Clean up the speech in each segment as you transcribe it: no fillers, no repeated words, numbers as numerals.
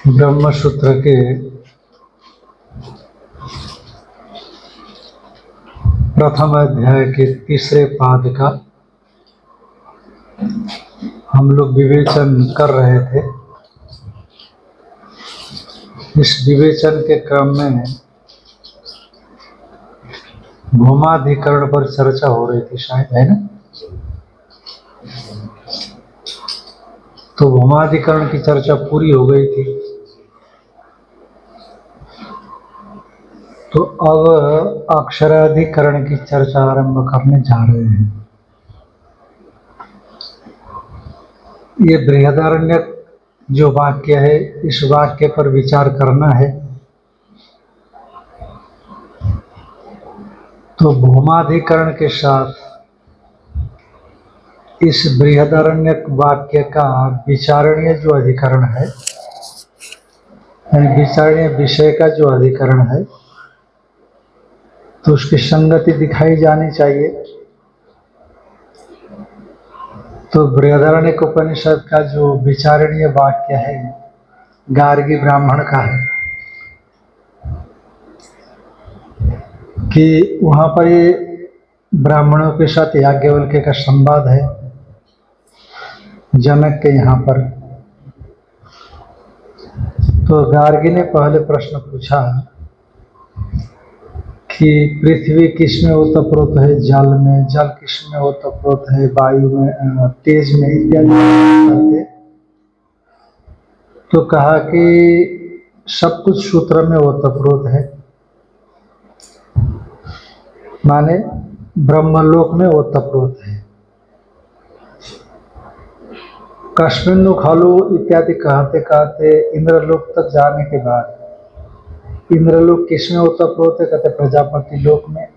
ब्रह्मसूत्र के प्रथम अध्याय के तीसरे पाद का हम लोग विवेचन कर रहे थे। इस विवेचन के क्रम में भूमाधिकरण पर चर्चा हो रही थी, शायद, है ना? तो भूमाधिकरण की चर्चा पूरी हो गई थी। तो अब अक्षराधिकरण की चर्चा आरंभ करने जा रहे हैं। ये बृहदारण्यक जो वाक्य है, इस वाक्य पर विचार करना है। तो भूमाधिकरण के साथ इस बृहदारण्यक वाक्य का विचारणीय जो अधिकरण है, यानी विचारणीय विषय का जो अधिकरण है, तो उसकी संगति दिखाई जानी चाहिए। तो बृहदारण्यक उपनिषद का जो विचारणीय वाक्य है गार्गी ब्राह्मण का है कि वहां पर ये ब्राह्मणों के साथ याज्ञवल्क्य का संवाद है जनक के यहाँ पर। तो गार्गी ने पहले प्रश्न पूछा कि पृथ्वी किसमें ओतप्रोत है, जल में, जल किसमें ओतप्रोत है, वायु में, तेज में, इत्यादि। तो कहा कि सब कुछ सूत्र में ओतप्रोत है, माने ब्रह्मलोक में ओतप्रोत है। कस्मिन्नु खलु इत्यादि कहते कहते इंद्रलोक तक जाने के बाद, इंद्रलोक किसमें ओतप्रोत है, कहते प्रजापति लोक में,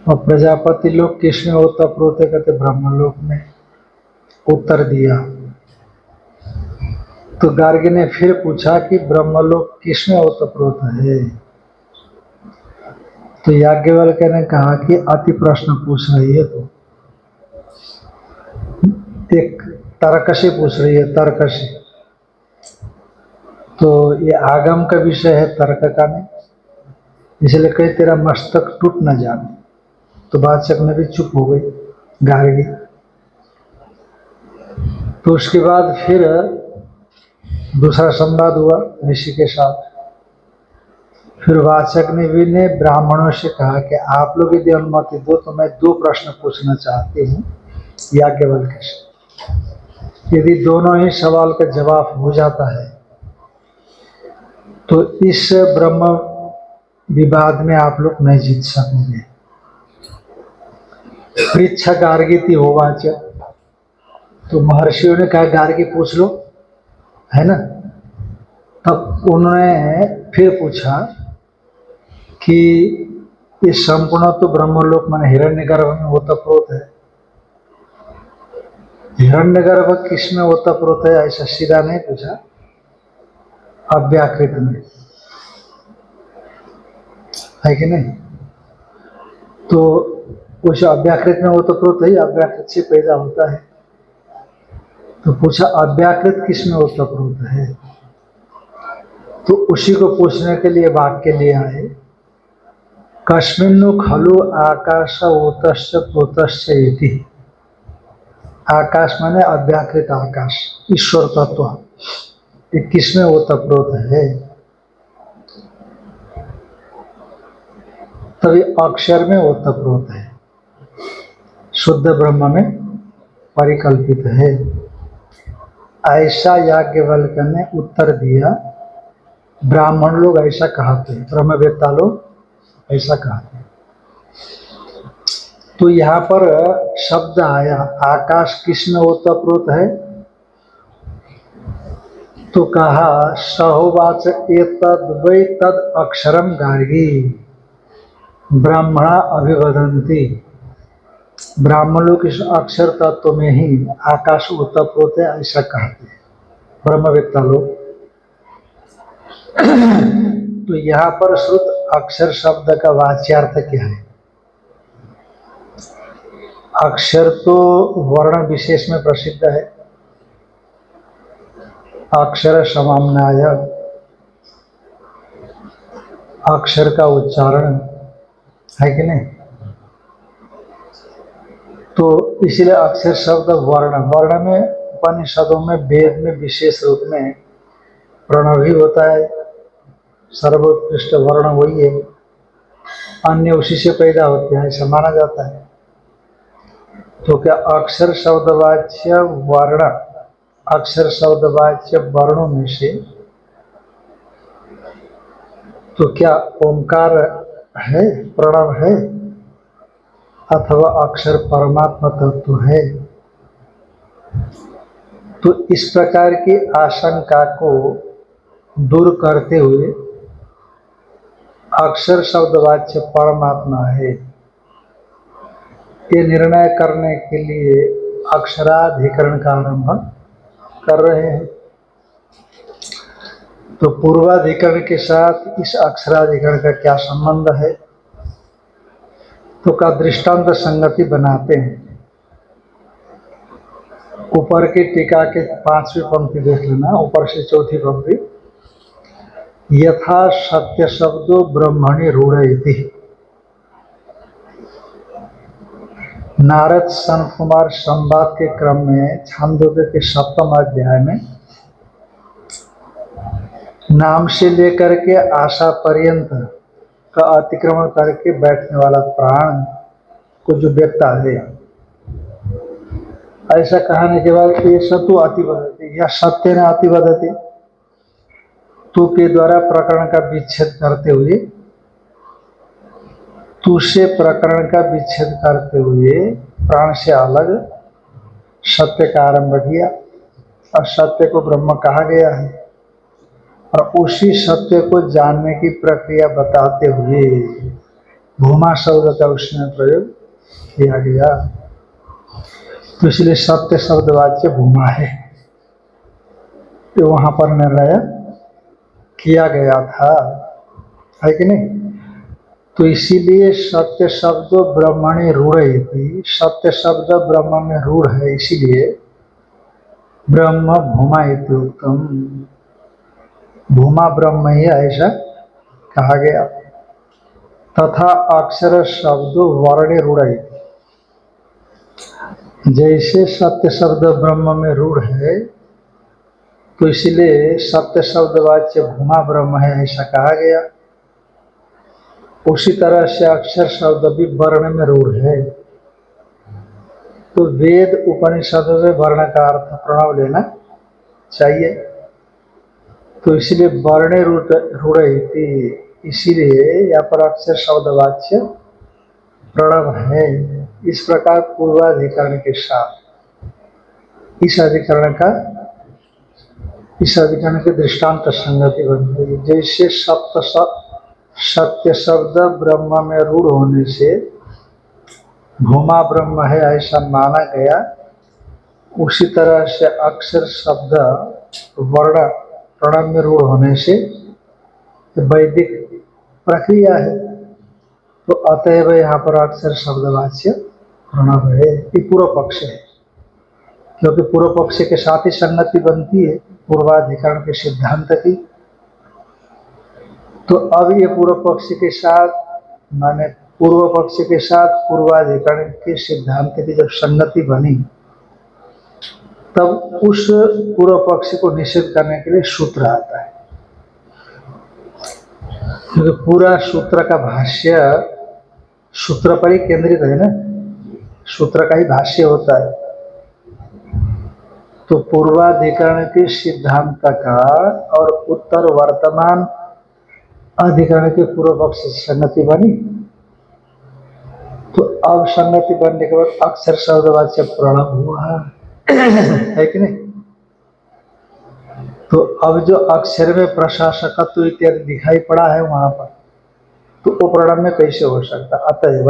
और प्रजापति लोक किसमें ओतप्रोत है, कहते ब्रह्मलोक में। उत्तर दिया। तो गार्गी ने फिर पूछा कि ब्रह्मलोक किसमें ओतप्रोत है। तो याज्ञवल्क्य ने कहा कि अति प्रश्न पूछ रही है, तो एक तर्क से पूछ रही है, तर्क से। तो ये आगम का विषय है, तर्क का नहीं, इसलिए कहीं तेरा मस्तक टूट न जाए। तो वाचक में भी चुप हो गई गार्गी। तो उसके बाद फिर दूसरा संवाद हुआ ऋषि के साथ। फिर वाचक ने ब्राह्मणों से कहा कि आप लोग यदि अनुमति दो तो मैं दो प्रश्न पूछना चाहती हूँ याज्ञवल्क्य से। यदि दोनों ही सवाल का जवाब हो जाता है तो इस ब्रह्म विवाद में आप लोग नहीं जीत सकोगे। पृच्छ गार्गी होवाच। तो महर्षियों ने कहा गार्गी पूछ लो, है ना? तब उन्होंने फिर पूछा कि ये संपूर्ण तो ब्रह्मलोक माने हिरण्यगर्भ में ओतप्रोत है। हिरण्यगर्भ किसमें ओतप्रोत है ऐसा सीधा नहीं पूछा, अव्याकृत में, है कि नहीं? तो कुछ अव्याकृत में ओतप्रोत है, अव्याकृत से पैदा होता है। तो पूछा अव्याकृत किसमें ओतप्रोत है। तो उसी को पूछने के लिए वाक्य ले आए, कस्मिन्नु खलु आकाश ओतस्य प्रोतस्य इति। आकाश माने अव्याकृत आकाश, ईश्वर तत्व, ये किसमें ओतप्रोत है। तभी अक्षर में ओतप्रोत है, शुद्ध ब्रह्म में परिकल्पित है। ऐसा याज्ञवल्क्य ने उत्तर दिया। ब्राह्मण लोग ऐसा कहते हैं, ब्रह्मवेत्ता लोग ऐसा कहते हैं। तो यहाँ पर शब्द आया आकाश किसमें ओतप्रोत है, तो कहा सहोवाच एतद् वै तद् अक्षरम गार्गी ब्राह्मणा अभिवदन्ति। ब्राह्मण लोग इस अक्षर तत्व में ही आकाश ओतप्रोत है ऐसा कहते हैं ब्रह्मवेत्ता लोग। तो यहाँ पर श्रुत अक्षर शब्द का वाच्यार्थ क्या है? अक्षर तो वर्ण विशेष में प्रसिद्ध है, अक्षर समाम्नाय, अक्षर का उच्चारण है कि नहीं। तो इसीलिए अक्षर शब्द वर्ण, वर्ण में उपनिषदों में वेद में विशेष रूप में प्रणव ही होता है, सर्वोत्कृष्ट वर्ण वही है, अन्य उसी से पैदा होते हैं ऐसा माना जाता है। तो क्या अक्षर शब्दवाच्य वर्ण, अक्षर शब्दवाच्य वर्णों में से तो क्या ओंकार है, प्रणव है, अथवा अक्षर परमात्मा तत्व है। तो इस प्रकार की आशंका को दूर करते हुए अक्षर शब्दवाच्य परमात्मा है, ये निर्णय करने के लिए अक्षराधिकरण का आरंभ कर रहे हैं। तो पूर्वाधिकरण के साथ इस अक्षराधिकरण का क्या संबंध है, तो का दृष्टांत संगति बनाते हैं। ऊपर की टीका के 5वीं पंक्ति देख लेना, ऊपर से 4थी पंक्ति, यथा सत्य शब्दो ब्रह्मणि रूढ़ इति। नारद संत कुमार संवाद के क्रम में छांदोग्य के 7वें अध्याय में नाम से लेकर के आशा पर्यंत का अतिक्रमण करके बैठने वाला प्राण को जो व्यक्ता है, ऐसा कहने के बाद ये सतु अतिवदति या सत्य न अतिवदति, तू के द्वारा प्रकरण का विच्छेद करते हुए, तू से प्रकरण का विच्छेद करते हुए प्राण से अलग सत्य का आरंभ किया और सत्य को ब्रह्म कहा गया है। और उसी सत्य को जानने की प्रक्रिया बताते हुए भूमा शब्द का उसमें प्रयोग किया गया। तो इसलिए सत्य शब्दवाच्य भूमा है, तो वहां पर निर्णय किया गया था, है कि नहीं। तो इसीलिए सत्य शब्द ब्रह्मणि रूढ़ इति, सत्य शब्द ब्रह्म में रूढ़ है, इसीलिए ब्रह्म भूमा इति उत्तम, भूमा ब्रह्म ही ऐसा कहा गया। तथा अक्षर शब्द वर्णे रूढ़ इति, जैसे सत्य शब्द ब्रह्म में रूढ़ है, तो इसलिए सत्य शब्द वाच्य भूमा ब्रह्म है ऐसा कहा गया। उसी तरह से अक्षर शब्द भी वर्ण में रूढ़ है। तो वेद उपनिषदों से वर्ण का अर्थ प्रणव लेना चाहिए। तो इसलिए वर्णे रूढ़ इति, इसीलिए यहाँ पर अक्षर शब्दवाच्य प्रणव है। इस प्रकार पूर्वाधिकरण के साथ इस अधिकरण के दृष्टांत संगति बन गई। जैसे सत्य शब्द ब्रह्म में रूढ़ होने से भूमा ब्रह्म है ऐसा माना गया, उसी तरह से अक्षर शब्द वर्ण प्रणव में रूढ़ होने से वैदिक प्रक्रिया है। तो अतएव यहाँ पर अक्षर शब्दवाच्य प्रणव है। ये पूर्व पक्ष है, क्योंकि पूर्व पक्ष के साथ ही संगति बनती है पूर्वाधिकरण के सिद्धांत की। तो अब ये पूर्व पक्ष के साथ, माने पूर्व पक्ष के साथ पूर्वाधिकरण के सिद्धांत की जब संगति बनी, तब उस पूर्व पक्ष को निषेध करने के लिए सूत्र आता है। क्योंकि पूरा सूत्र का भाष्य सूत्र पर ही केंद्रित है ना, सूत्र का ही भाष्य होता है। तो पूर्वाधिकरण के सिद्धांत का और उत्तर वर्तमान अधिकरण के पूर्व पक्ष से संगति बनी। तो अब संगति बनने के बाद अक्षर शब्दवाच्य प्रणव हुआ है कि नहीं। तो अब जो अक्षर में प्रशासकत्व इत्यादि दिखाई पड़ा है वहां पर, तो वो प्रणव में कैसे हो सकता। अतएव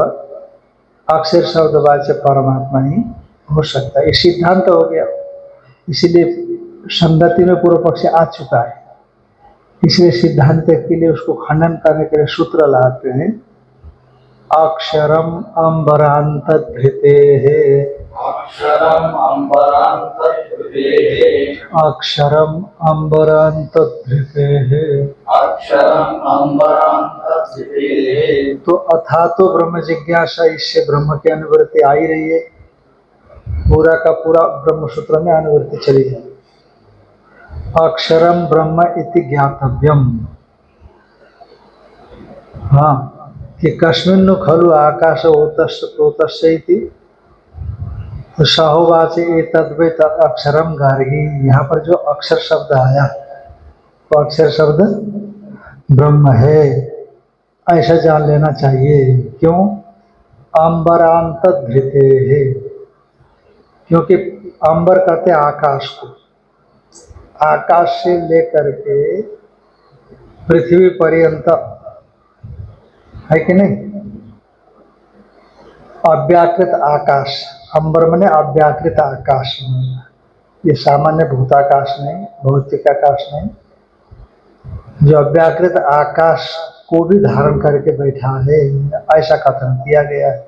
अक्षर शब्दवाच्य परमात्मा ही हो सकता है, ये सिद्धांत हो गया। इसीलिए संगति में पूर्व पक्ष आ चुका है, इसलिए सिद्धांत के लिए उसको खंडन करने के लिए सूत्र लाते हैं। अक्षरम अम्बरान्तधृतेः अक्षरम अम्बरान्तधृतेः अक्षरम अम्बरान्तधृतेः। अक्षरम अम्बरान्तधृतेः। तो अथा तो ब्रह्म जिज्ञासा, इससे ब्रह्म की अनुवृत्ति आ ही रही है। पूरा का पूरा ब्रह्म सूत्र में अनुवृत्ति चली है। अक्षरम ब्रह्म इति ज्ञातव्यम। हाँ, कि कस्मिन्नु खलु आकाश ओतस्य प्रोतस्य इति। तो साहोवाचे एतद्वै तत् अक्षरम गार्गी। यहाँ पर जो अक्षर शब्द आया वो अक्षर शब्द ब्रह्म है, ऐसा जान लेना चाहिए। क्यों? अंबरांत धृते है, क्योंकि अंबर कहते आकाश को। आकाश से लेकर के पृथ्वी पर्यंत है कि नहीं, अव्याकृत आकाश। अंबर मने अव्याकृत आकाश। ये सामान्य भूताकाश नहीं, भौतिक आकाश नहीं, जो अव्याकृत आकाश को भी धारण करके बैठा है, ऐसा कथन किया गया है।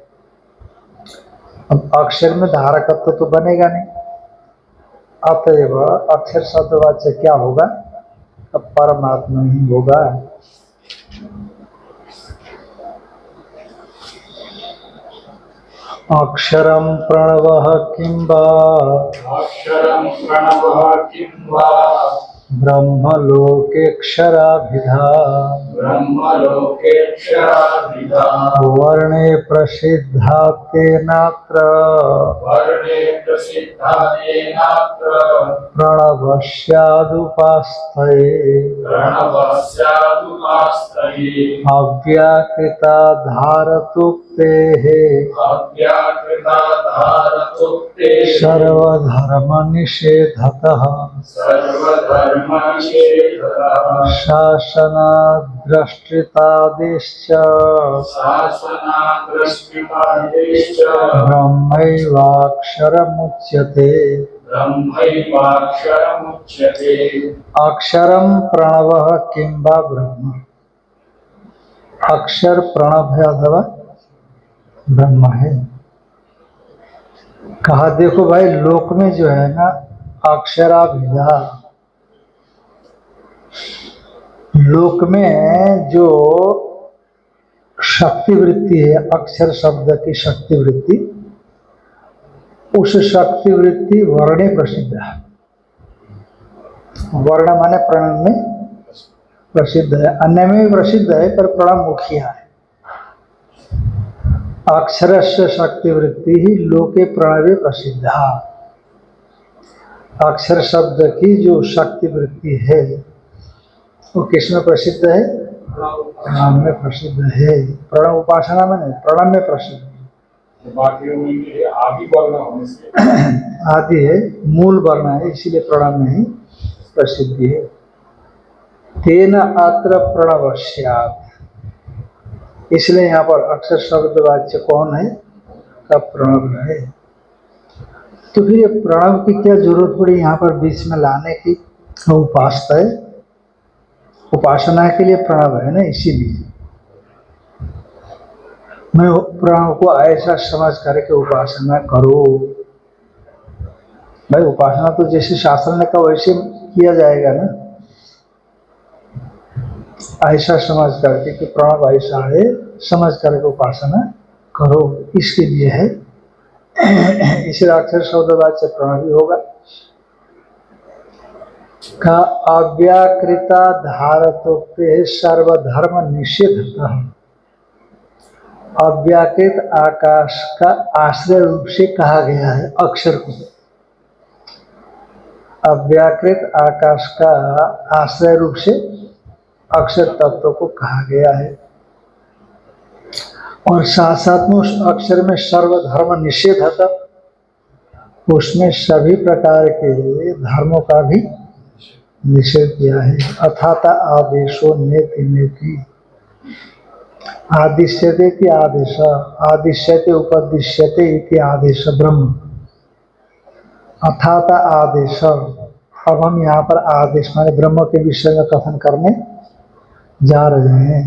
अब अक्षर में धारकत्व तो बनेगा नहीं, अतएव अक्षर शब्दवाच्य क्या होगा? अब परमात्मा ही होगा। अक्षरम प्रणवः किं वा अक्षरम प्रणवः किं वा ब्रह्मलोकेऽक्षराभिधा ब्रह्मलोकेऽक्षराभिधा वर्णे प्रसिद्धा तेनात्र वर्णे प्रसिद्धा तेनात्र प्रणवस्यादुपास्थये प्रणवस्यादुपास्थये अव्याकृता धारतोक्तेः अव्याकृता धारतोक्ते सर्वधर्मनिषेधतः सर्वधर्मनिषेधतः शासनाद्रष्टितादेश्च शासनाद्रष्टितादेश्च ब्रह्मैवाक्षरमुच्यते। ब्रह्मैवाक्षरमुच्यते। अक्षरम प्रणवः किं वा ब्रह्म। अक्षर प्रणव है अथवा ब्रह्म है। कहा देखो भाई, लोक में जो है ना अक्षराभिधा, लोक में जो शक्ति वृत्ति है, अक्षर शब्द की शक्ति वृत्ति, उस शक्ति वृत्ति वर्णे प्रसिद्ध है। वर्ण माने प्रणव में प्रसिद्ध है, अन्य में भी प्रसिद्ध है, पर प्रणव मुखिया है। अक्षरस्य शक्ति वृत्ति ही लोके प्रणवे प्रसिद्धा। अक्षर शब्द की जो शक्ति वृत्ति है वो किसमें प्रसिद्ध है? प्रणव में प्रसिद्ध है। प्रणव उपासना में नहीं, प्रणव में प्रसिद्ध है। आदि है, मूल वर्ण है, इसीलिए प्रणव में ही प्रसिद्धि है। तेन अत्र प्रणवस्यात्, इसलिए यहाँ पर अक्षर शब्द वाच्य कौन है? का प्रणव है। तो फिर ये प्रणव की क्या जरूरत पड़ी यहाँ पर बीच में लाने की? उपासना है, उपासना के लिए प्रणव है ना, इसीलिए मैं प्रणव को ऐसा समझ करके उपासना करो। भाई उपासना तो जैसे शास्त्र ने कहा वैसे किया जाएगा ना, ऐसा समझ करके कि प्रणव ऐसा है, समझ करके उपासना करो, इसके लिए है। इसे अक्षर शब्दवाच्य प्रणव ही होगा। का अव्याकृता धारतोक्ते सर्वधर्म निषेधतः। अव्याकृत आकाश का आश्रय रूप से कहा गया है अक्षर को। अव्याकृत आकाश का आश्रय रूप से अक्षर तत्व को कहा गया है। और साथ साथ में उस अक्षर में सर्वधर्म निषेधतः, उसमें सभी प्रकार के धर्मों का भी निषेध किया है। अथाता आदेशो नेति नेति, आदिश्यते इति आदेश, आदिश्यते उपदिश्यते इति आदेश ब्रह्म। अथाता आदेश, अब हम यहाँ पर आदेश माने ब्रह्म के विषय में कथन करने जा रहे हैं।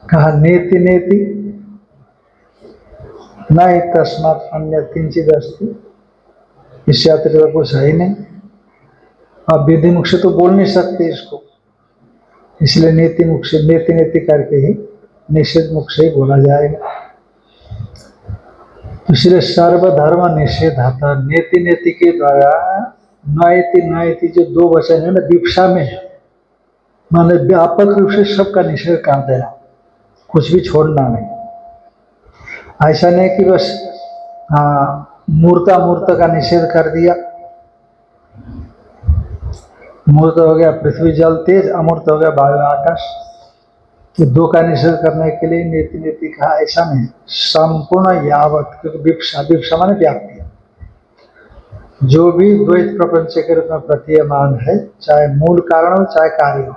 कहा नेति नेति, नहीं तस्मात् अन्य किंचित अस्ति, इससे अतिरिक्त कुछ है ही नहीं। अब विधि मुख से तो बोल नहीं सकते इसको, इसलिए नीति मुख से नीति नीति करके ही निषेध मुख से ही बोला जाएगा। इसलिए सर्वधर्म निषेधाता नीति नीति के द्वारा नयति नयति जो दो वचन है ना दीक्षा में है, माने व्यापक रूप से सबका निषेध कर देना, कुछ भी छोड़ना नहीं। ऐसा नहीं कि बस मूर्त का निषेध कर दिया, मूर्त हो गया पृथ्वी जल तेज, अमूर्त हो गया वायु आकाश, ये दो का निषेध करने के लिए नीति नीति कहा, ऐसा नहीं। संपूर्ण यावत, क्योंकि विप्सा माने व्याप्ति, जो भी द्वैत प्रपंच के रूप में प्रतीयमान है, चाहे मूल कारण हो चाहे कार्य हो,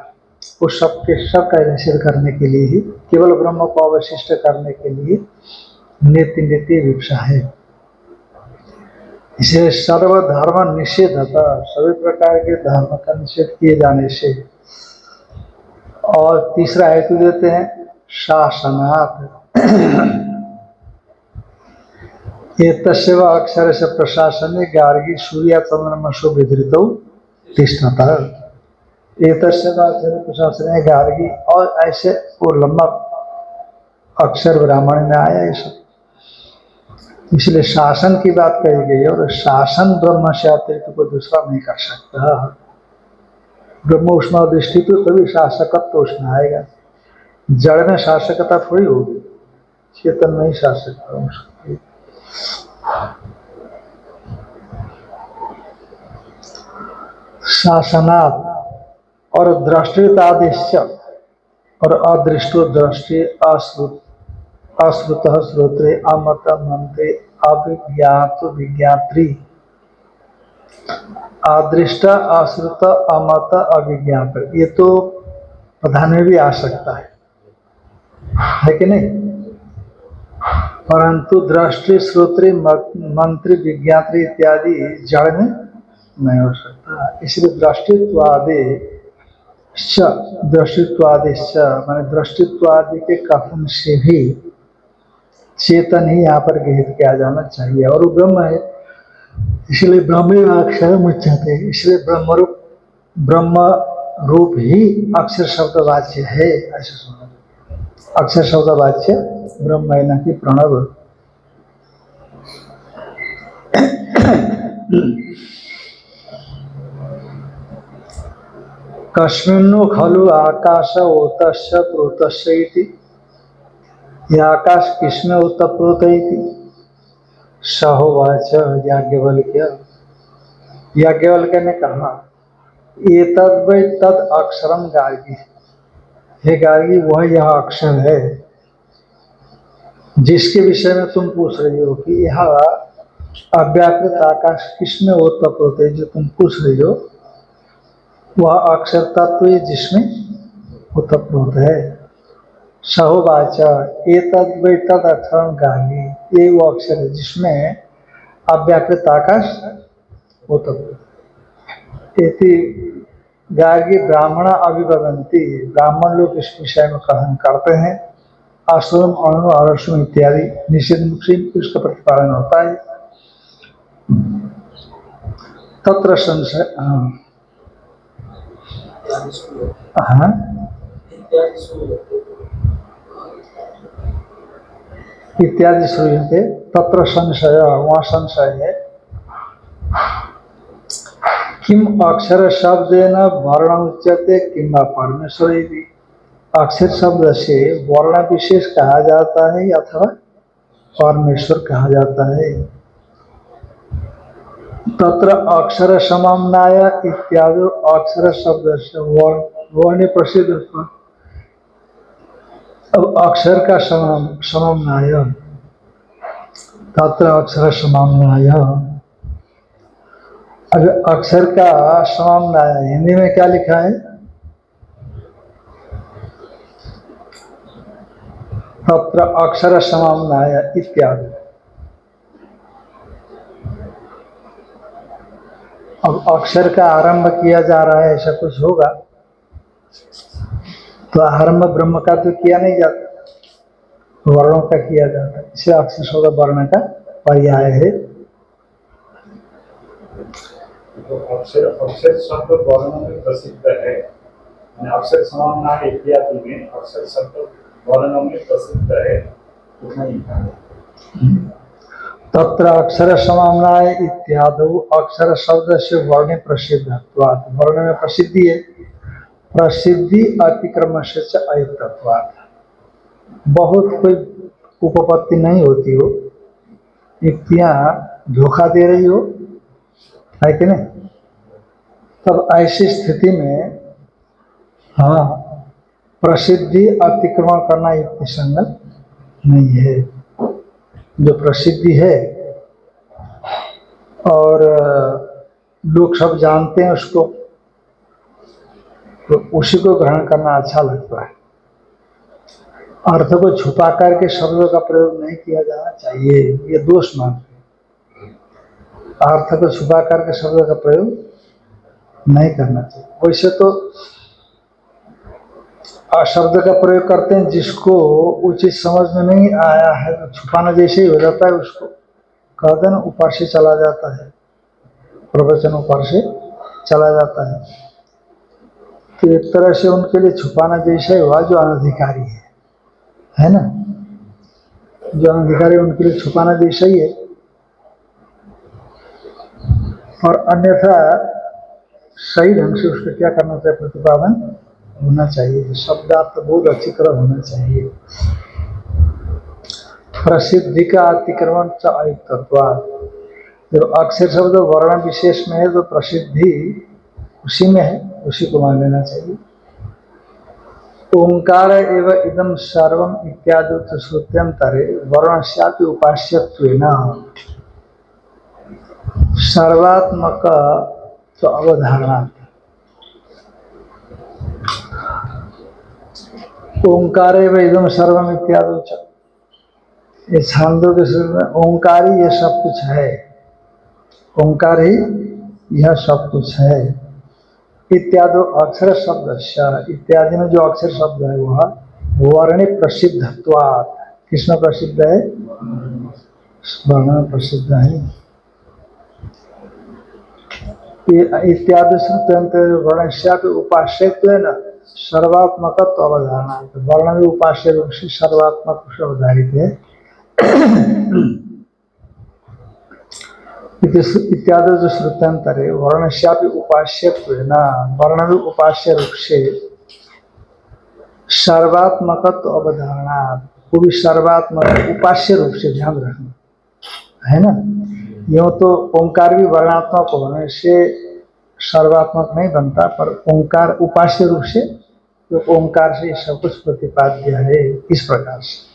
वो सबके सब का निषेध करने के लिए ही, केवल ब्रह्म को अवशिष्ट करने के लिए नीति नीति विप्सा है। इसे सर्वधर्म निषेध था, सभी प्रकार के धर्म का निषेध किए जाने से। और तीसरा हेतु देते हैं शासनात्, ये तस्व अक्षर से प्रशासन गार्गी सूर्य चंद्रमसो विधृत तिष्ठता, ये तस्व अक्षर प्रशासन गार्गी, और ऐसे वो लंबा अक्षर ब्राह्मण में आया ये सब, इसलिए शासन की बात कही गई है। और शासन ब्रह्म से अतिरिक्त कोई दूसरा नहीं कर सकता। ब्रह्म उष्मा दृष्टि तो तभी शासकत्व तो उसमें आएगा, जड़ में शासकता थोड़ी होगी, चेतन में ही शासकता हो सकती है। शासनात् और दृष्टितादिश्च, और अदृष्टो दृष्टि अश्रुत श्रोत्रे अमत मंत्रे अविज्ञात विज्ञात्री, अदृष्टा अश्रुत अमत अविज्ञात, ये तो प्रधान में भी आ सकता है कि नहीं, परंतु दृष्टि श्रोत्री मंत्री विज्ञात्री इत्यादि जड़ में नहीं हो सकता। इसलिए दृष्टित्वादिश्च माने दृष्टित्वादि के कथन से भी चेतन ही यहाँ पर गृहित किया जाना चाहिए, और वो ब्रह्म है, इसलिए ब्रह्म अक्षर मुच्यते, इसलिए ब्रह्म रूप ही अक्षर शब्द वाच्य है, ऐसे सुना। अक्षर शब्द वाच्य ब्रह्म है, न कि प्रणव। कस्मिन्नु खलु आकाश ओतस्य प्रोतस्य इति, यह आकाश किसमें ओतप्रोत इति सहोवाच याज्ञवल्क्य, याज्ञवल्क्य ने कहा एतद् वै तद अक्षरम गार्गी, हे गार्गी वह यह अक्षर है जिसके विषय में तुम पूछ रही हो कि यह अव्याकृत आकाश किसमें ओतप्रोत है, जो तुम पूछ रही हो वह अक्षर तत्व है जिसमें ओतप्रोत है। सहोवाच एतद् वै तद अक्षरम गार्गी, ये वो अक्षर है जिसमें अव्याकृत आकाश ओतप्रोत। इति गार्गी ब्राह्मण अभिवदन्ति, ब्राह्मण लोग इस विषय में कथन करते हैं। आश्रम अणु आरसम इत्यादि निषेध मुख से इसका प्रतिपादन होता है। तत्र संशय, इत्यादि श्रूयते, तत्र संशय, वहाँ संशय है। किम अक्षर शब्देन वर्ण उच्यते किम परमेश्वर, अक्षर शब्द से वर्ण विशेष कहा जाता है अथवा परमेश्वर कहा जाता है। तत्र अक्षर समम्नाय इत्यादि, अक्षर शब्द से वर्ण प्रसिद्ध। अब अक्षर का समम्नाय, तत्र अक्षर समम्नाय, अब अक्षर का समम्नाय हिंदी में क्या लिखा है, तत्र अक्षर समम्नाय इत्यादि। अब अक्षर का आरंभ किया जा रहा है, ऐसा कुछ होगा तो आरंभ ब्रह्म का तो किया नहीं जाता, वर्णों का किया जाता है, इसे अक्षर शब्द वर्ण का पर्याय है। तो अक्षर अक्षर शब्द वर्णों में प्रसिद्ध है, अक्षर समाना इत्यादि में अक्षर शब्द वर्णों में प्रसिद्ध है, तत्र अक्षर समाम्नाय इत्यादि अक्षर शब्द से वर्ण प्रसिद्धत्वात्, वर्ण में प्रसिद्धि है, प्रसिद्धि अतिक्रमण से अयुक्तत्वात्, बहुत कोई उपपत्ति नहीं होती हो, युक्तियां धोखा दे रही हो, है कि नहीं, तब ऐसी स्थिति में हाँ प्रसिद्धि अतिक्रमण करना युक्ति संगत नहीं है। जो प्रसिद्धि है और लोग सब जानते हैं उसको, तो उसी को ग्रहण करना अच्छा लगता है। अर्थ को छुपा करके शब्दों का प्रयोग नहीं किया जाना चाहिए, ये दोष मानते हैं। अर्थ को छुपा करके शब्दों का प्रयोग नहीं करना चाहिए। वैसे तो शब्द का प्रयोग करते हैं, जिसको उचित समझ में नहीं आया है तो छुपाना जैसे ही हो जाता है, उसको कहते हैं ना ऊपर से चला जाता है, प्रवचन ऊपर से चला जाता है। तो एक तरह से उनके लिए छुपाना जैसा ही हुआ जो अनधिकारी है ना, जो अनधिकारी उनके लिए छुपाना जैसा ही है। और अन्यथा सही ढंग से उसका क्या करना चाहिए, प्रतिपादन होना चाहिए, शब्दार्थ बहुत अच्छी तरह होना चाहिए। प्रसिद्धि का अतिक्रमण च अयुक्तत्वात्, जब अक्षर शब्द वर्ण विशेष में है तो प्रसिद्धि उसी में है, उसी को मान लेना चाहिए। ओंकार एवं इदम सर्वम इत्यादि श्रुत्यंतरे वर्णस्यापि उपास्यत्वेन सर्वात्मक तो अवधारणा। ओंकार एवं इदम सर्वम इत्यादि, ये छांदों के सूत्र में ओंकार ही ये सब कुछ है, ओंकार ही यह सब कुछ है। इत्यादि अक्षर शब्द, इत्यादि में जो अक्षर शब्द है वह वर्ण प्रसिद्धत्वात्, किसमें प्रसिद्ध है, वर्ण में प्रसिद्ध है। इत्यादि श्रुत्यंतर वर्णस्यापि उपास्यत्वेन सर्वात्मकत्व अवधारणा, वर्ण में उपास्य रूप से सर्वात्मक से अवधारित है। इत्यादि जो श्रुत्यंतरे वर्णस्यापि उपास्यत्वेन, वर्ण में उपास्य रूप से सर्वात्मकत्व अवधारणा, वो भी सर्वात्मक उपास्य रूप से ध्यान रखना है ना। यूँ तो ओंकार भी वर्णात्मक होने से सर्वात्मक नहीं बनता, पर ओंकार उपास्य रूप से, तो ओंकार से सब कुछ प्रतिपाद्य है। इस प्रकार से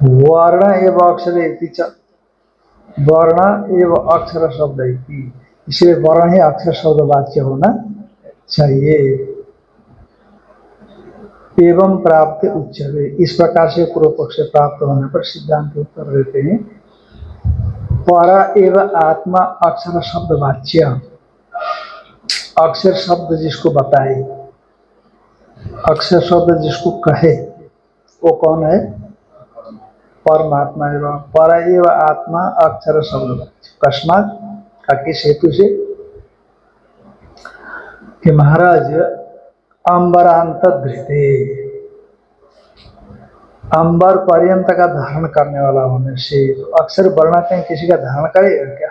वर्ण एवं अक्षर इति च, वर्ण एवं अक्षर शब्द इति, इसलिए वर्ण ही अक्षर शब्द वाच्य होना चाहिए। एवं प्राप्त उच्चते, इस प्रकार से पूर्व पक्ष से प्राप्त होने पर सिद्धांत उत्तर देते हैं परा एवं आत्मा अक्षर शब्द वाच्य, अक्षर शब्द जिसको बताए, अक्षर शब्द जिसको कहे, वो कौन है, परमात्मा एवं पर एवं आत्मा अक्षर शब्द। अकस्मात का किस हेतु से कि महाराज अंबरांत धृते, अंबर पर्यंत का धारण करने वाला होने से, तो अक्षर वर्ण कहीं किसी का धारण करेगा क्या।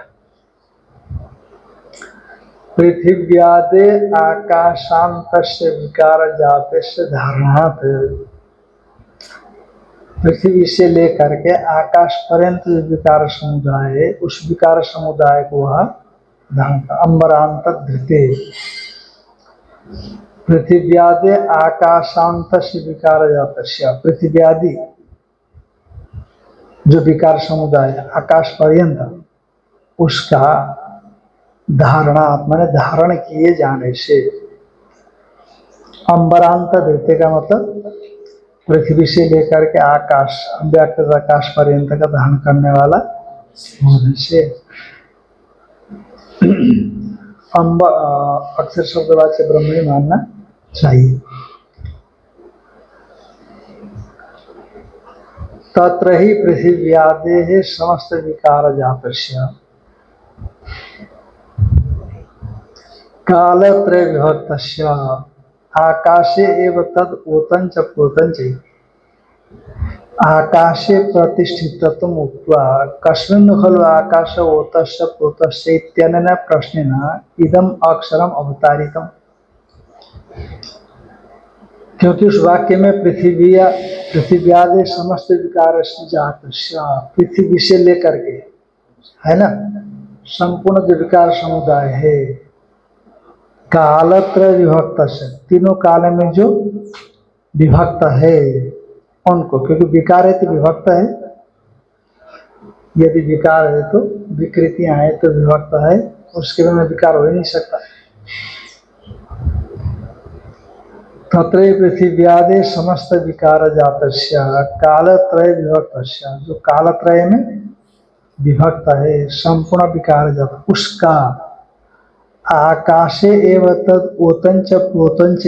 पृथिव्यादे आकाशांतस्य विकार जातस्य धारणात्, पृथ्वी से लेकर के आकाश पर्यंत जो विकार समुदाय है, उस विकार समुदाय को वह धारण कर, अंबरांत धृते। पृथिव्यादे आकाशांतस्य विकार जातस्य, पृथिव्यादि जो विकार समुदाय आकाश पर्यंत, उसका धारणा माने धारण किए जाने से, अंबरांत धृते का मतलब पृथ्वी से लेकर के आकाश, अव्याकृत आकाश पर्यंत का धारण करने वाला होने से अक्षर शब्दवाच्य ब्रह्म ही मानना चाहिए। तत्र ही पृथिव्यादेः समस्त विकार जातस्य कालत्रय विभक्तस्य आकाशे एव तद ओतं च प्रोतं च आकाशे प्रतिष्ठितत्वम् उक्त्वा कस्मिन् खलु आकाश ओतस्य प्रोतस्य इत्यनेन प्रश्नेन इदम् अक्षरम् अवतारितम्। क्योंकि उस वाक्य में पृथिव्यादि समस्त विकार जातस्य, पृथ्वी से लेकर के, है ना, संपूर्ण जो विकार समुदाय है, कालत्र विभक्त से, तीनों काल में जो विभक्त है उनको, क्योंकि विकार है तो विभक्त है, यदि विकार है तो विकृतियां हैं तो विभक्त है, उसके बिना विकार हो ही नहीं सकता। तत्र पृथिव्यादि समस्त विकार जातस्य कालत्रय विभक्तस्य, जो कालत्रय में विभक्त है संपूर्ण विकार जात, उसका आकाशे एव तद ओतंच प्रोतंच,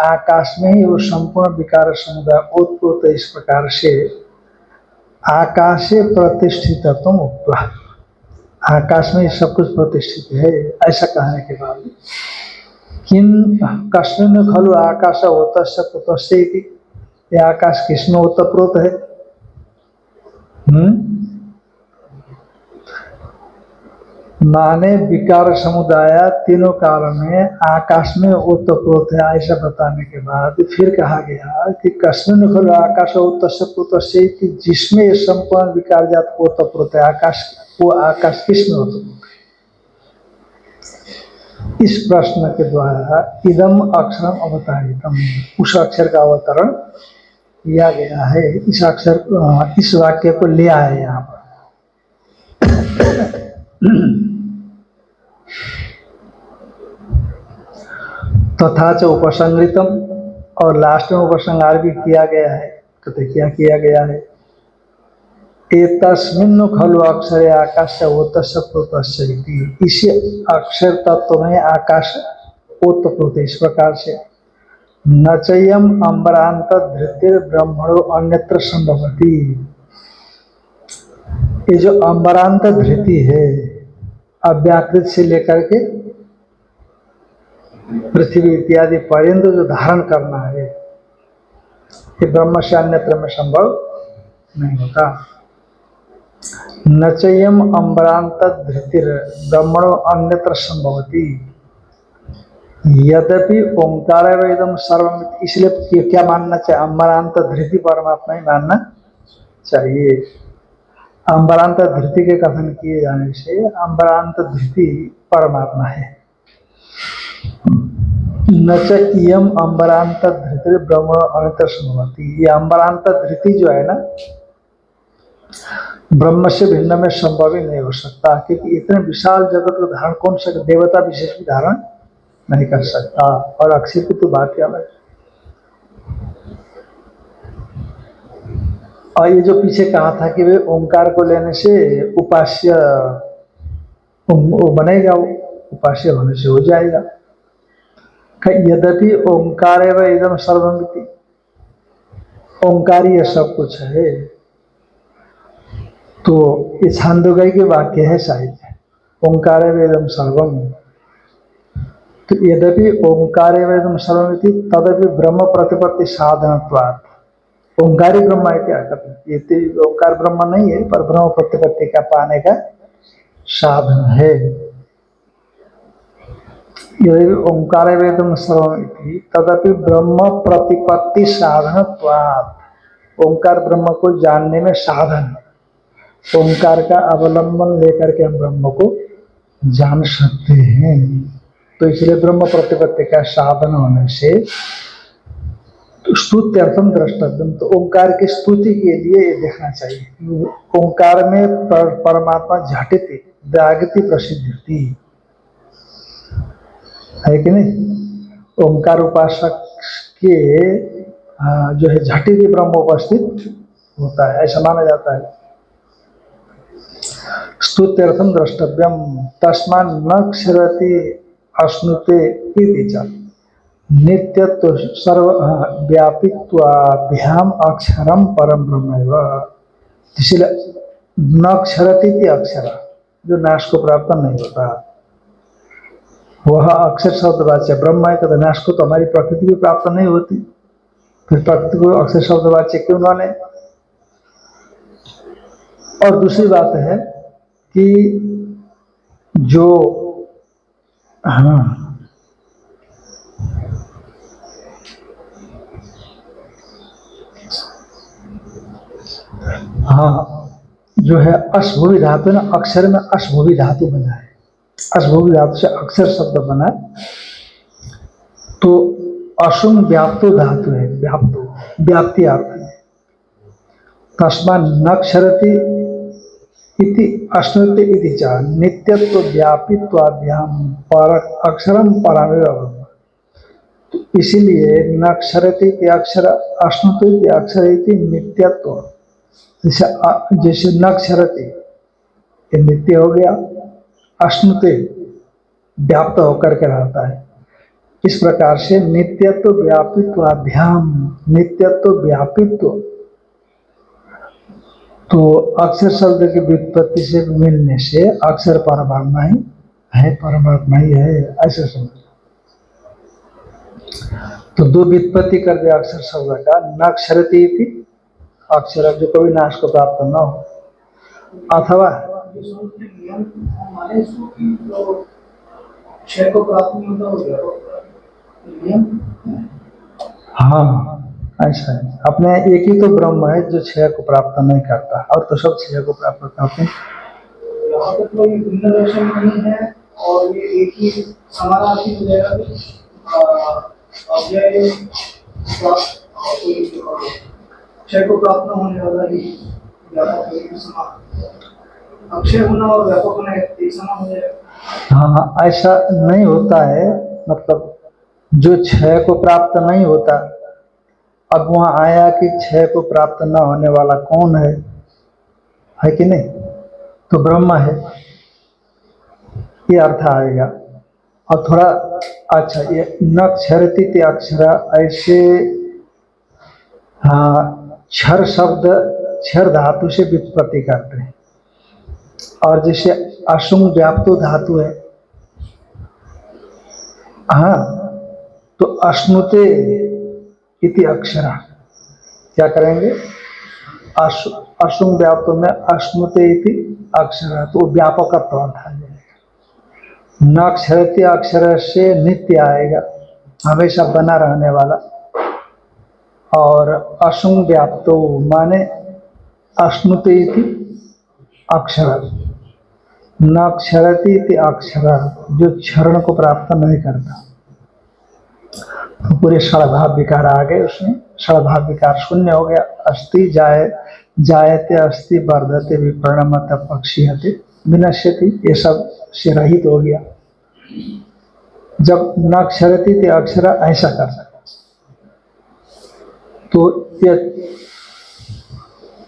आकाश में ही वो संपूर्ण विकार समुदाय ओतप्रोत, इस प्रकार से आकाशे प्रतिष्ठितत्वम् उक्त्वा, आकाश में सब कुछ प्रतिष्ठित है ऐसा कहने के बाद किन कस्मिन् खलु आकाश ओतस्य प्रोतस्य इति, ये आकाश किसमें ओतप्रोत है? माने विकार समुदाय तीनों काल में आकाश में ओतप्रोत है ऐसा बताने के बाद फिर कहा गया कि कस्मिन् खलु आकाश ओतस्य प्रोतस्य, जिसमें संपूर्ण विकार जात ओतप्रोत है, आकाश, वो आकाश किसमें ओतप्रोत है? इस प्रश्न के द्वारा इदम अक्षरम अवतारितम, उस अक्षर का अवतरण किया गया है। इस अक्षर इस वाक्य को लिया है यहाँ पर। तथा च उपसंहृतम, और लास्ट में उपसंहार भी किया गया है। तो क्या किया गया है? एतस्मिन् खलु अक्षरे आकाश ओतस्य प्रोतस्य इति, इसी अक्षर तत्व में आकाश ओतप्रोत, इस प्रकार से नचयम अम्बरांत धृतिर ब्रह्मणो अन्यत्र संभवति, ये जो अम्बरांत धृति है अव्याकृत से लेकर के पृथ्वी इत्यादि पर्यंत जो धारण करना है, ये ब्रह्म से अन्यत्र में संभव नहीं होता। नचयम अम्बरांत धृतिर ब्रह्मणो अन्यत्र संभवति, यद्यपि ओंकार वेदम सर्वम, इसलिए क्या मानना चाहिए? अम्बरांत धृति परमात्मा ही मानना चाहिए। अम्बरांत धृति के कथन किए जाने से अम्बरांत धृति परमात्मा है। नच इयम अम्बरांत धृति ब्रह्म अन्यत्र संभवति, ये अम्बरांत धृति जो है ना, ब्रह्म से भिन्न में संभव ही नहीं हो सकता, क्योंकि इतने विशाल जगत को धारण कौन सा देवता विशेष भी धारण नहीं कर सकता, और अक्षर की तो बात क्या है। और ये जो पीछे कहा था कि वे ओंकार को लेने से उपास्य वो बनेगा, वो उपास्य होने से हो जाएगा। यद्यपि ओंकार एवं एकदम सर्वमिति, ओंकार ही सब कुछ है, तो ये छांदोग्य के वाक्य है शायद, ओंकार एवं सर्वम। तो यद्यपि ओंकार एवं सर्वमिति तदपि ब्रह्म प्रतिपत्ति साधनत्वात्, ओंकारी ब्रह्म है क्या करते, ये तो ओंकार ब्रह्म नहीं है, पर ब्रह्म प्रतिपत्ति का पाने का साधन है। यदि ओंकार वेदम सर्वमिति तदपि ब्रह्म प्रतिपत्ति साधनत्वात्, ओंकार ब्रह्म को जानने में साधन, ओंकार का अवलंबन लेकर के हम ब्रह्म को जान सकते हैं। तो इसलिए ब्रह्म प्रतिपत्ति का साधन होने से स्तुत्यर्थम द्रष्टव्यम, तो ओंकार की स्तुति के लिए ये देखना चाहिए। ओंकार में परमात्मा झटिति जागति प्रसिद्धि है कि नहीं? ओंकार उपासक के जो है झटिति ब्रह्म उपस्थित होता है, ऐसा माना जाता है। स्तुत्यर्थम द्रष्टव्यम तस्मान् न क्षरति अश्नुते इति च, नित्यत्व सर्व व्यापित्वाभ्याम अक्षरम परम ब्रह्म। इसलिए नक्षरती थी अक्षर, जो नाश को प्राप्त नहीं होता, वह अक्षर शब्दवाच्य ब्रह्म है। तो नाश को तो हमारी प्रकृति भी प्राप्त नहीं होती, फिर प्रकृति को अक्षर शब्दवाच्य क्यों माने। और दूसरी बात है कि जो जो है अशभुवि धातु ना, अक्षर में अशभुवि धातु बना है, अशभुवि धातु से अक्षर शब्द बना, तो अशुम व्याप्तो धातु है, व्याप्तो व्याप्ति अर्थ है। तस्मा नक्षरति इति अश्नुते इति च नित्यत्व व्यापित्वाभ्याम पर अक्षरम परमेव। तो इसीलिए नक्षरति इति अक्षर, अश्नुते इति अक्षर इति नित्यत्व, जैसे नक्षरति ये नित्य हो गया, अश्नुते व्याप्त होकर के रहता है। इस प्रकार से नित्यत्व व्यापित्वाभ्याम, नित्यत्व व्यापित्व, तो अक्षर शब्द की व्युत्पत्ति से मिलने से अक्षर परमात्मा ही है, परमात्मा ही है, ऐसे समझ। तो दो व्युत्पत्ति कर दिया अक्षर शब्द का, नक्षरति थी अक्षर जो कभी नाश को प्राप्त न हो, अथवा हाँ ऐसा है। अपने एक ही तो ब्रह्म है जो क्षय को प्राप्त नहीं करता, और तो सब क्षय को प्राप्त करते हैं। यहाँ पर तो ये भिन्न दर्शन नहीं है, और ये एक ही समानार्थी हो जाएगा। क्षय को प्राप्त न होने वाला ही अक्षय होना और व्यापक होना एक समान हो जाएगा। हाँ ऐसा नहीं होता है, मतलब जो क्षय को प्राप्त नहीं होता, अब वहां आया कि क्षय को प्राप्त न होने वाला कौन है कि नहीं, तो ब्रह्म है, ये अर्थ आएगा। और थोड़ा अच्छा, ये न क्षरति ते अक्षरा, ऐसे क्षर शब्द क्षर धातु से व्युत्पत्ति करते हैं, और जैसे अशुम व्याप्तो धातु है, तो अश्नुते इति अक्षरा, क्या करेंगे, अशुम व्याप्तो में अश्नुते इति अक्षरा, तो व्यापकत्व अर्थ आ जाएगा। न क्षरति अक्षर से नित्य आएगा, हमेशा बना रहने वाला, और अशुम व्याप्तो माने अश्नुते इति अक्षर, न क्षरति इति अक्षर, जो क्षरण को प्राप्त नहीं करता। तो पूरे षडभाव विकार आ गए उसमें, षडभाव विकार शून्य हो गया। अस्ति जायते अस्ति वर्धते विपरिणमत पक्षीयते विनश्यति, ये सब से रहित हो गया जब न क्षरति ते अक्षर ऐसा कर सकता।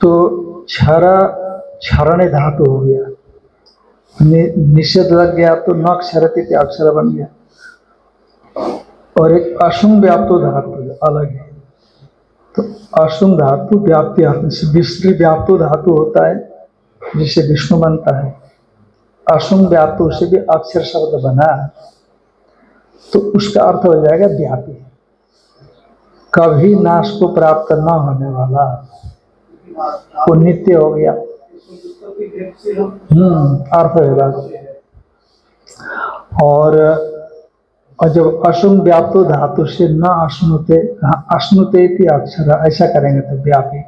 तो क्षरण धातु हो गया, निषेध लग गया, तो न क्षरति ते अक्षर बन गया। और एक अशुम व्याप्तो धातु अलग है, तो अशुम धातु व्याप्ति अर्थ से विष्णु व्याप्तो धातु होता है, जिससे विष्णु बनता है। अशुम व्याप्तो से भी अक्षर शब्द बना, तो उसका अर्थ हो जाएगा व्यापी, कभी नाश को प्राप्त न होने वाला, वो नित्य हो गया। अर्थ होगा। और जब अशुम व्याप्तो धातु से न अश्नुते, अश्नुते इति अक्षर ऐसा करेंगे तो व्यापी,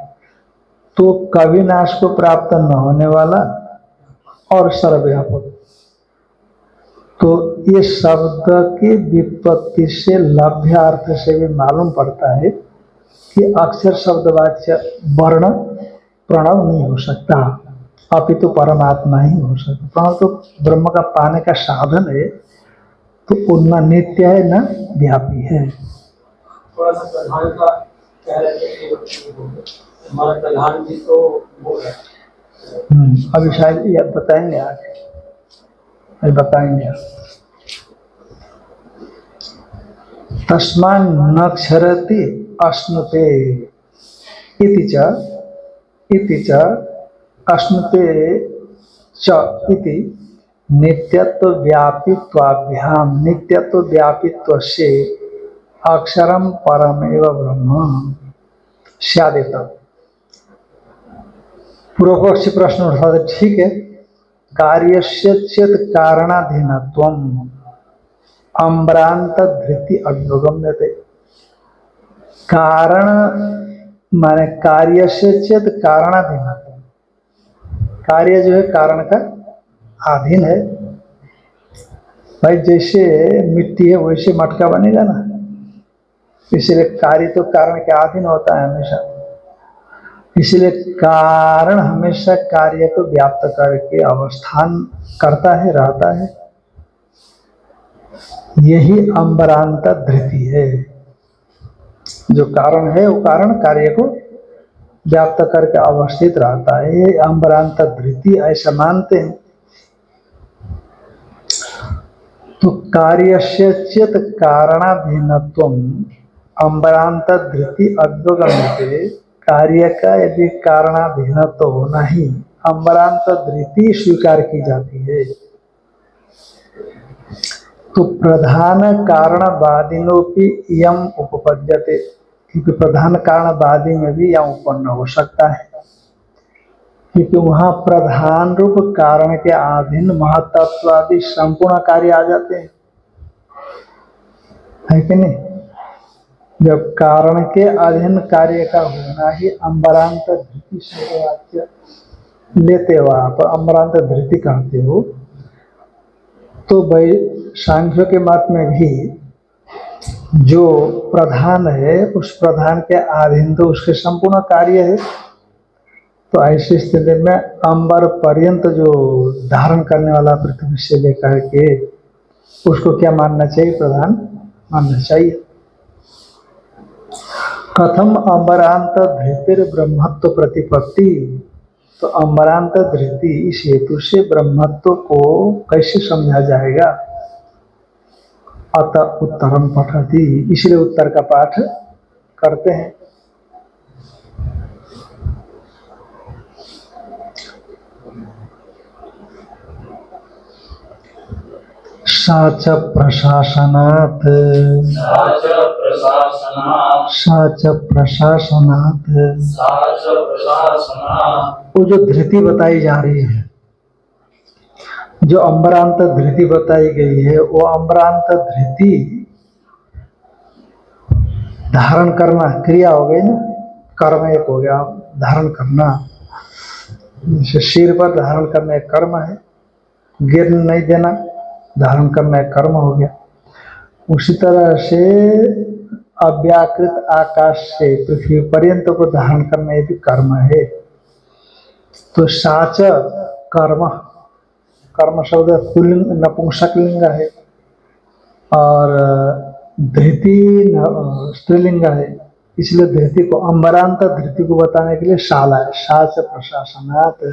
तो कभी नाश को प्राप्त न होने वाला और सर्वव्यापक। तो ये शब्द की व्युत्पत्ति से लभ्य अर्थ से भी मालूम पड़ता है कि अक्षर शब्दवाच्य वर्ण प्रणव नहीं हो सकता, अपितु परमात्मा ही हो सकता। प्रणव तो ब्रह्म का पाने का साधन है, तो उनना नित्य है न व्यापी है। थोड़ा सा प्रधान का कह रहे थे, हमारा प्रधान जी तो बोल रहे अभी शायद ये बताएंगे आगे, बताएंगे। तस्मान् न क्षरति अश्नुते इति च अश्नुते च इति नित्यत्व व्यापित्वाभ्यां नित्यत्व व्यापित्वस्य अक्षरम परमेव ब्रह्म स्यादेत। पूर्व पक्षी प्रश्न उठा था, ठीक है, कार्यस्य चेत कारणाधीनत्वम अम्रांत धृति अभ्युगम्यते। कारण माने कार्यस्य चेत कारणाधीनत्वम, कार्य जो है कारण का अधीन है। भाई जैसे मिट्टी है वैसे मटका बनेगा ना, इसलिए कार्य तो कारण के अधीन होता है हमेशा। इसलिए कारण हमेशा कार्य को व्याप्त करके अवस्थान करता है, रहता है। यही अम्बरांत धृति है। जो कारण है वो कारण कार्य को व्याप्त करके अवस्थित रहता है, ये अम्बरांत धृति ऐसा मानते हैं। तो कार्यस्य चेत कारणाधीनत्वम अम्बरांत धृति अभ्युगम्यते। कार्य का यदि कारणाधीनत्व होना ही अम्बरांत धृति स्वीकार की जाती है, तो प्रधान कारणवादिनों की यम उपपद्यते, क्योंकि प्रधान कारणवादी में भी यम उत्पन्न हो सकता है, क्योंकि वहां प्रधान रूप कारण के अधीन महत्त्वादि संपूर्ण कार्य आ जाते हैं, है कि नहीं। जब कारण के अधीन कार्य का होना ही अम्बरांत धृति से वाक्य लेते हो आप, अम्बरांत धृति कहते हो, तो भाई सांख्य के मत में भी जो प्रधान है उस प्रधान के अधीन तो उसके संपूर्ण कार्य है। तो ऐसी स्थिति में अंबर पर्यंत जो धारण करने वाला पृथ्वी से लेकर के उसको क्या मानना चाहिए, प्रधान मानना चाहिए। कथम अम्बरांत धृतिर ब्रह्मत्व प्रतिपत्ति, तो अम्बरांत धृति इस हेतु से ब्रह्मत्व को कैसे समझा जाएगा। अतः उत्तरम पठति, इसलिए उत्तर का पाठ करते हैं। साच प्रशासनात् वो जो धृति बताई जा रही है, जो अम्बरांत धृति बताई गई है, वो अम्बरांत धृति धारण करना क्रिया हो गई ना, कर्म एक हो गया धारण करना। जैसे सिर पर धारण करना एक कर्म है, गिर नहीं देना धारण करना एक कर्म हो गया। उसी तरह से अव्याकृत आकाश से पृथ्वी पर्यंत को धारण करना ये भी कर्म है। तो साच कर्म, कर्म शब्द पुल्लिंग नपुंसक लिंग है और धृति स्त्रीलिंग है, इसलिए धृति को अम्बरांत धृति को बताने के लिए शाला है, साच प्रशासनात्।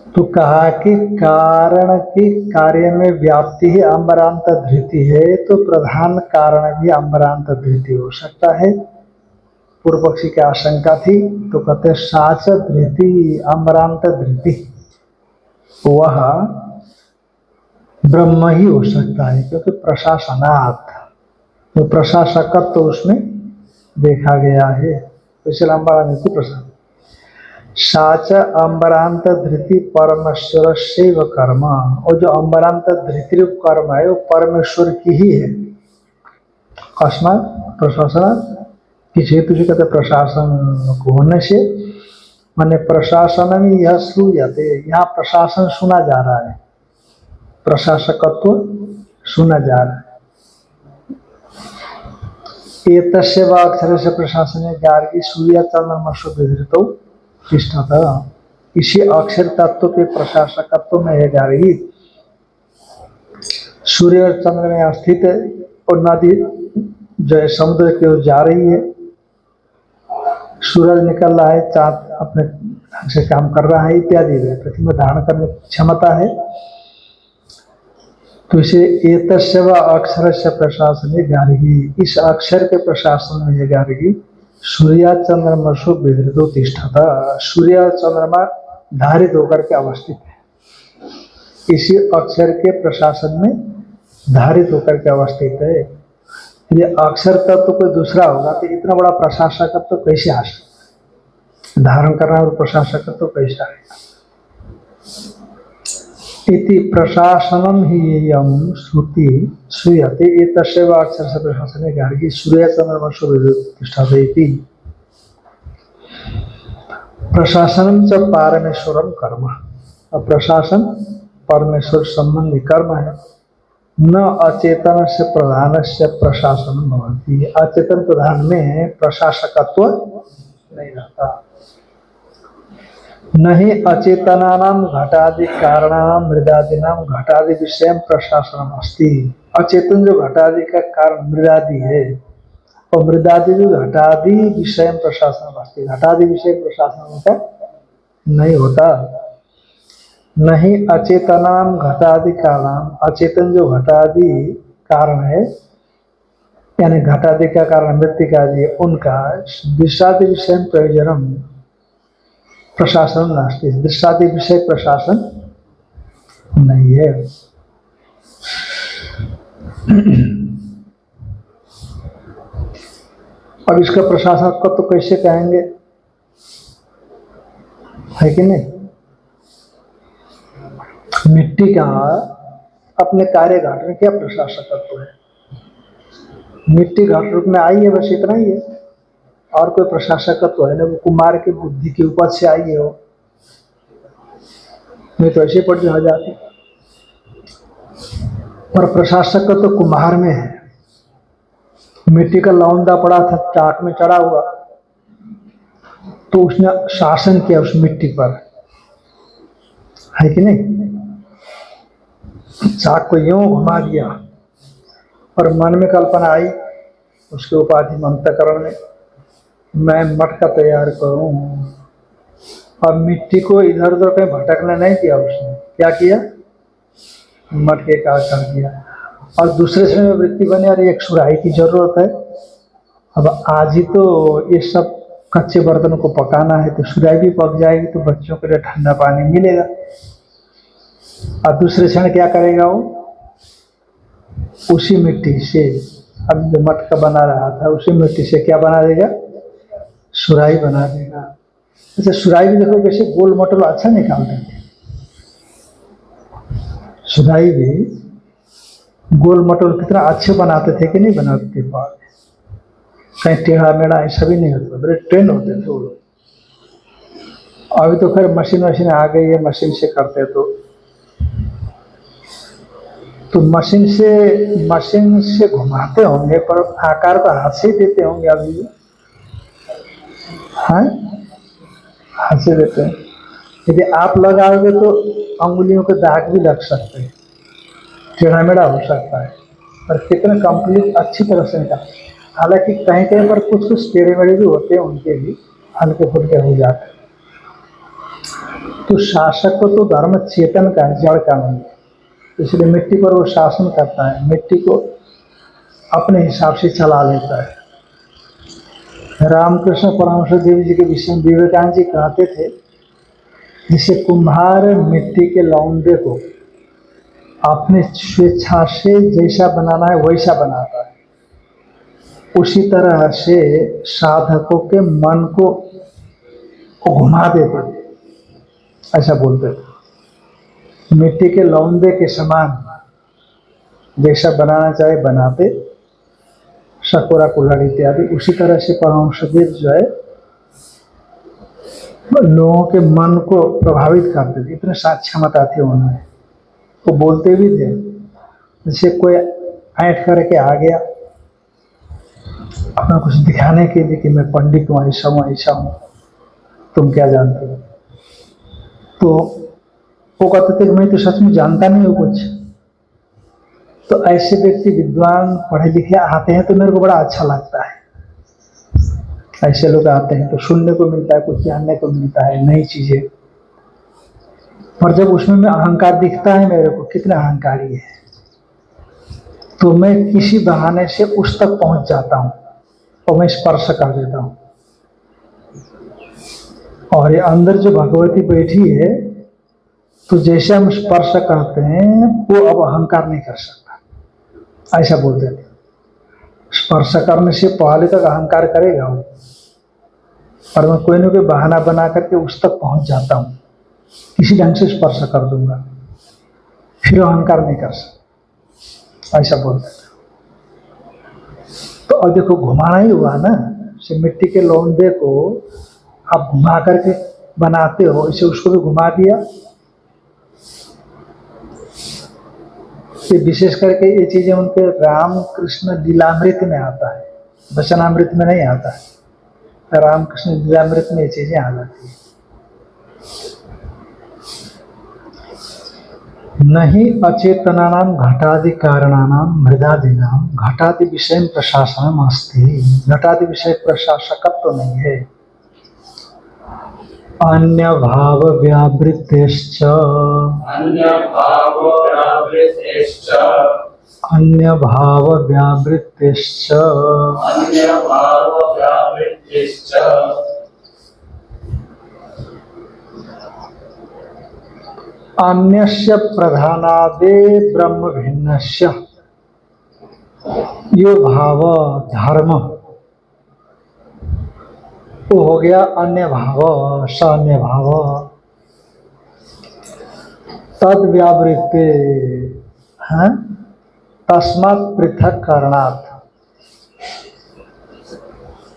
तो कहा कि कारण के कार्य में व्याप्ति ही अम्बरांत धृति है, तो प्रधान कारण भी अम्बरांत धृति हो सकता है। पूर्व पक्षी की आशंका थी, तो कहते साच धृति अम्बरांत धृति वह ब्रह्म ही हो सकता है, क्योंकि प्रशासनात् तो प्रशासकत्व तो उसमें देखा गया है, तो इसलिए अम्बरांत प्रशासन। साच अम्बरांत धृति परमेश्वर शैव कर्म, और जो अम्बरांत धृति रूप कर्म है वो परमेश्वर की ही है। अस्मात् प्रशासन किस हेतु से कहते प्रशासन होने से, माने प्रशासन में यह श्रूयते, यहाँ प्रशासन सुना जा रहा है, प्रशासकत्व सुना जा रहा है। एतस्य वा अक्षर से प्रशासन गार्गी सूर्य चंद्रमसु विधृतौ तिष्ठत, इसी अक्षर तत्व के प्रशासकत्व में है गार्गी। सूर्य और चंद्र में स्थित है और नदी जो है समुद्र की ओर जा रही है, सूरज निकल रहा है, चांद अपने ढंग से काम कर रहा है इत्यादि है, पृथ्वी में धारण करने की क्षमता है। तो इसे एतस्य व अक्षर से प्रशासन गार्गी, इस अक्षर के प्रशासन में ये गार्गी सूर्या चंद्रमसु विधृतो तिष्ठता, सूर्य और चंद्रमा धारित होकर के अवस्थित है, इसी अक्षर के प्रशासन में धारित होकर के अवस्थित है। ये अक्षर तत्व तो कोई दूसरा होगा तो इतना बड़ा प्रशासक तो कैसे आ सकता, धारण करना और प्रशासक तो कैसे आएगा। इति प्रशासनम ही यम श्रुति श्रूयते एतस्य व अक्षर से प्रशासन गार्गी सूर्य चंद्रमसु तिष्ठते इति प्रशासनम च पारमेश्वरम कर्म। अब प्रशासन परमेश्वर संबंधी कर्म है। न अचेतन से प्रधान से प्रशासन भवती, अचेतन प्रधान में प्रशासकत्व नहीं रहता। नहीं अचेतनानाम घटादि कारणानाम मृदादीनाम घटादि विषय प्रशासन अस्ति, अचेतन जो घटादि का कारण मृदादि है और मृदादि जो घटादि विषय प्रशासन अस्ति, घटादि विषय प्रशासन होता नहीं होता। नहीं अचेतनाम घटादि कारण, अचेतन जो घटादि कारण है यानी घटादि का कारण मृत्तिकादि उनका दृश्यादि विषय प्रयोजनम प्रशासन नास्ति, दृश्यादि विषय प्रशासन नहीं है। अब इसका प्रशासन को तो कैसे कहेंगे, है कि नहीं। मिट्टी का अपने कार्य घाट में क्या प्रशासकत्व है, मिट्टी घाट रूप में आई है, बस इतना ही है, और कोई प्रशासकत्व है ना। वो कुमार के बुद्धि के ऊपर से आई है, वो नहीं तो ऐसे पड़ जा जाती। पर प्रशासक तो कुम्हार में है। मिट्टी का लौंदा पड़ा था चाक में चढ़ा हुआ, तो उसने शासन किया उस मिट्टी पर, है कि नहीं। चाक को यूं घुमा दिया और मन में कल्पना आई उसके उपाधि अंतःकरण में, मैं मटका तैयार करूं। और मिट्टी को इधर उधर कहीं भटकने नहीं दिया उसने, क्या किया, मटके का कर दिया। और दूसरे समय में वृत्ति बने, और एक सुराही की जरूरत है। अब आज ही तो ये सब कच्चे बर्तनों को पकाना है, तो सुराही भी पक जाएगी तो बच्चों के लिए ठंडा पानी मिलेगा। और दूसरे क्षण क्या करेगा वो, उसी मिट्टी से, अब जो मटका बना रहा था उसी मिट्टी से क्या बना देगा, सुराही बना देगा। अच्छा सुराही भी देखो कैसे गोल मटोल अच्छा निकालते थे, सुराही भी गोल मटोल कितना अच्छे बनाते थे कि नहीं बनाते थे। बाद कहीं टेढ़ा मेढ़ा ऐसा भी नहीं होता, बड़े ट्रेंड होते थे वो लोग। अभी तो खैर मशीन आ गई है, मशीन से करते तो मशीन से घुमाते होंगे, पर आकार तो हाथ से ही देते होंगे अभी भी, हाँ हाथ से देते हैं। यदि आप लगाओगे तो अंगुलियों के दाग भी लग सकते हैं, टेढ़ा मेढ़ा हो सकता है, पर कितने कंप्लीट अच्छी तरह से निकाल। हालांकि कहीं कहीं पर कुछ टेढ़े मेढ़े भी होते हैं, उनके भी हल्के फुल्के हो जाते हैं। तो शासक को तो धर्म चेतन का है, जड़ का नहीं है, इसलिए मिट्टी पर वो शासन करता है, मिट्टी को अपने हिसाब से चला लेता है। रामकृष्ण परमहंस देव जी के विषय में विवेकानंद जी कहते थे, जिसे कुम्हार मिट्टी के लौंडे को अपने स्वेच्छा से जैसा बनाना है वैसा बनाता है, उसी तरह से साधकों के मन को घुमा देते थे, ऐसा बोलते थे। मिट्टी के लौंदे के समान जैसा बनाना चाहे बनाते, सकोरा कुल्हड़ इत्यादि। उसी तरह से परमहंस देव जो है लोगों के मन को प्रभावित करते थे, इतने क्षमता थी उन्हें। वो बोलते भी थे, जैसे कोई ऐंठ करके आ गया अपना कुछ दिखाने के लिए कि मैं पंडित हूँ, ऐसा हूँ, तुम क्या जानते हो। तो वो कहते थे कि मैं तो सच में जानता नहीं हूँ कुछ। तो ऐसे व्यक्ति विद्वान पढ़े लिखे आते हैं तो मेरे को बड़ा अच्छा लगता है। ऐसे लोग आते हैं तो सुनने को मिलता है, कुछ जानने को मिलता है, नई चीजें। पर जब उसमें में अहंकार दिखता है मेरे को, कितना अहंकारी है, तो मैं किसी बहाने से उस तक पहुंच जाता हूं और मैं स्पर्श कर देता हूं। और ये अंदर जो भगवती बैठी है, तो जैसे हम स्पर्श करते हैं वो अब अहंकार नहीं कर सकता, ऐसा बोल देते। स्पर्श करने से पहले तक अहंकार करेगा वो, और मैं कोई ना कोई बहाना बना करके उस तक पहुंच जाता हूं, किसी ढंग से स्पर्श कर दूंगा, फिर अहंकार नहीं कर सकता, ऐसा बोल देते। तो अब देखो घुमाना ही हुआ ना, से मिट्टी के लौंदे को आप घुमा करके बनाते हो, इसे उसको भी घुमा दिया। ये विशेष करके ये चीजें उनके राम कृष्ण लीलामृत में आता है, वचनामृत में नहीं आता है। राम कृष्ण लीलामृत में ये चीजें आ जाती है। नहीं अचेतनानां घटादि कारणानां मृदादीनां घटादि विषय प्रशासनम अस्ति। घटादि विषय प्रशासकत्व तो नहीं है। अन्य भाव व्यावृत्तेश्च अन्य भाव व्यावृत्तेश्च अन्य भाव व्यावृत्तेश्च अन्य भाव व्यावृत्तेश्च अन्यस्य प्रधानादे ब्रह्म भिन्नस्य। यो भाव धर्म वो हो गया अन्य भाव, सान्य भाव। तद व्यावृत्ते हैं तस्मात् पृथक कारणात्।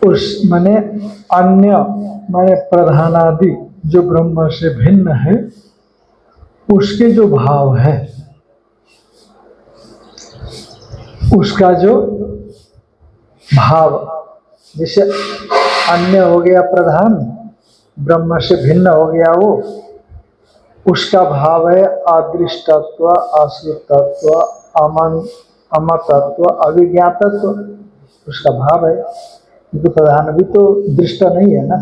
उस माने अन्य माने प्रधानादि जो ब्रह्म से भिन्न है, उसके जो भाव है, उसका जो भाव, जैसे अन्य हो गया प्रधान, ब्रह्म से भिन्न हो गया वो, उसका भाव है अदृष्टत्व, आश्रितत्व, अमतत्व, अविज्ञातत्व, उसका भाव है। क्योंकि प्रधान भी तो दृष्ट नहीं है ना,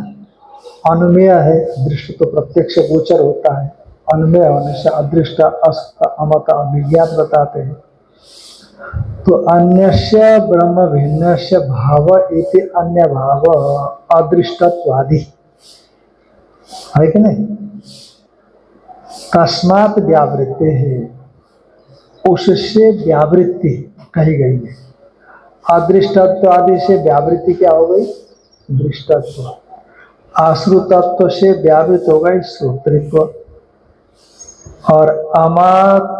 अनुमेय है। दृष्ट तो प्रत्यक्ष गोचर होता है, अनुमेय होने से अदृष्ट, असत, अमत, अविज्ञात बताते हैं। तो अन्यस्य ब्रह्म भिन्नस्य भाव इति अन्य भाव अदृष्टत्वादि है कि नहीं। तस्मात् व्यावृत्ति है, उससे व्यावृत्ति कही गई है। अदृष्टत्व आदि से व्यावृत्ति क्या हो गई, दृष्टत्व। आश्रुतत्व से व्यावृत हो गई श्रोतृत्व, और अमत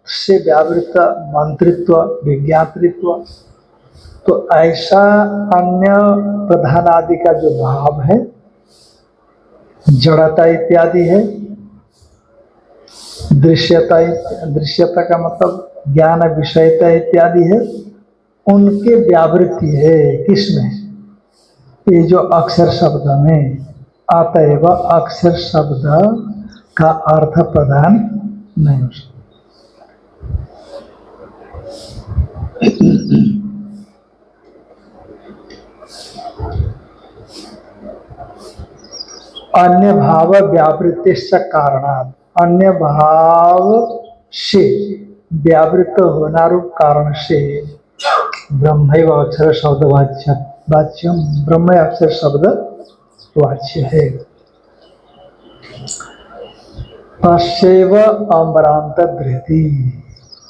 से व्यावृत मंत्रित्व, विज्ञातृत्व। तो ऐसा अन्य प्रधान आदि का जो भाव है, जड़ता इत्यादि है, दृश्यता, दृश्यता का मतलब ज्ञान विषयता इत्यादि है, उनके व्यावृत्ति है किसमें, ये जो अक्षर शब्द में। अतएव अक्षर शब्द का अर्थ प्रदान नहीं हो सकता। अन्य भाव व्यावृत्तिश्च कारणात्, अन्य भाव से व्यावृत होना रूप कारण से ब्रह्मैव अक्षर शब्द वाच्यम, ब्रह्म अक्षर शब्द वाच्य है। तस्यैव अम्बरांत धृति,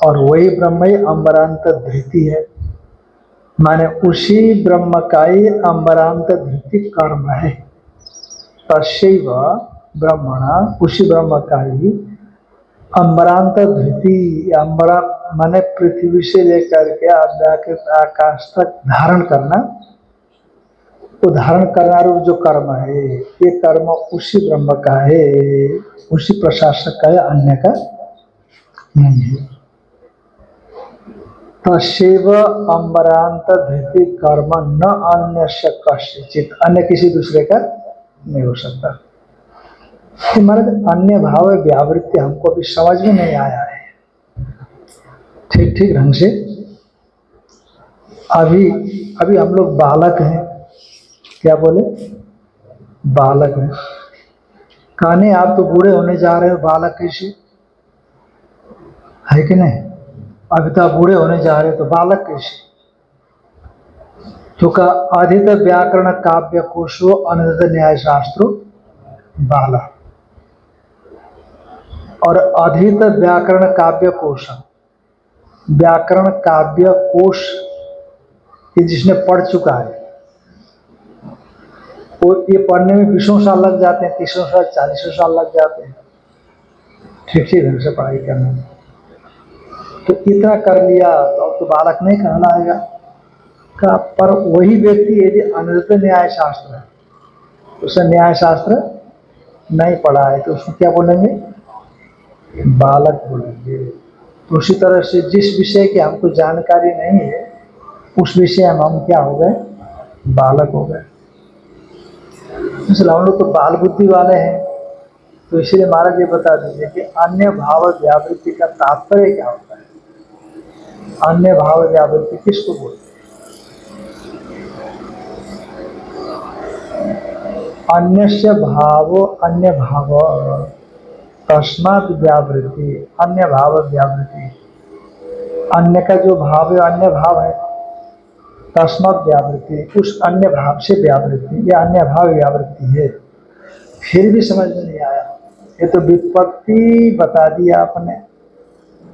और वही ब्रह्म ही अम्बरांत धृति है। माने उसी ब्रह्म का ही अम्बरांत धृति कर्म है। तस्यैव ब्रह्मणा, उसी ब्रह्म का ही अम्बरांत धृति, अम्बरा माने पृथ्वी से लेकर के आकाश तक धारण करना, तो धारण करना रूप जो कर्म है, ये कर्म उसी ब्रह्म का है, उसी प्रशासक का है, अन्य का नहीं है। तस्यैव अम्बरांत धृति कर्म न अन्य कश्चित्, अन्य किसी दूसरे का नहीं हो सकता। महाराज अन्य भाव व्यावृत्ति हमको अभी समझ में नहीं आया है ठीक ठीक ढंग से। अभी हम लोग बालक हैं, क्या बोले, बालक हैं। कहानी आप तो बूढ़े होने जा रहे हो, बालक कैसे है कि नहीं। अभी तो आप बूढ़े होने जा रहे, तो बालक कैसे? तो का अधित व्याकरण काव्य कोशो अनंत न्याय शास्त्रो बाला, और अधित व्याकरण काव्य कोश, व्याकरण काव्य कोश ये जिसने पढ़ चुका है, वो ये पढ़ने में 20 साल लग जाते हैं, 30 साल 40 साल लग जाते हैं ठीक ठीक ढंग से पढ़ाई करने में। तो इतना कर लिया तो अब तो बालक नहीं कहलाएगा का। पर वही व्यक्ति यदि अनंत न्याय शास्त्र है, उसे न्याय शास्त्र नहीं पढ़ा है, तो उसको क्या बोलेंगे? बालक बोलेंगे। तो उसी तरह से जिस विषय की हमको जानकारी नहीं है, उस विषय में हम क्या हो गए? बालक हो गए। इसलिए हम लोग तो बाल बुद्धि वाले हैं। तो इसलिए महाराज ये बता दीजिए कि अन्य भाव व्यावृत्ति का तात्पर्य क्या होता है? अन्य भाव व्यावृत्ति किसको बोलते हैं? अन्यस्य भाव अन्य भाव, तस्मात् व्यावृत्ति, अन्य भाव व्यावृत्ति। अन्य का जो भाव है अन्य भाव है, तस्मात् व्यावृत्ति, उस अन्य भाव से व्यावृत्ति, या अन्य भाव व्यावृत्ति है। फिर भी समझ में नहीं आया। ये तो व्युत्पत्ति बता दिया आपने,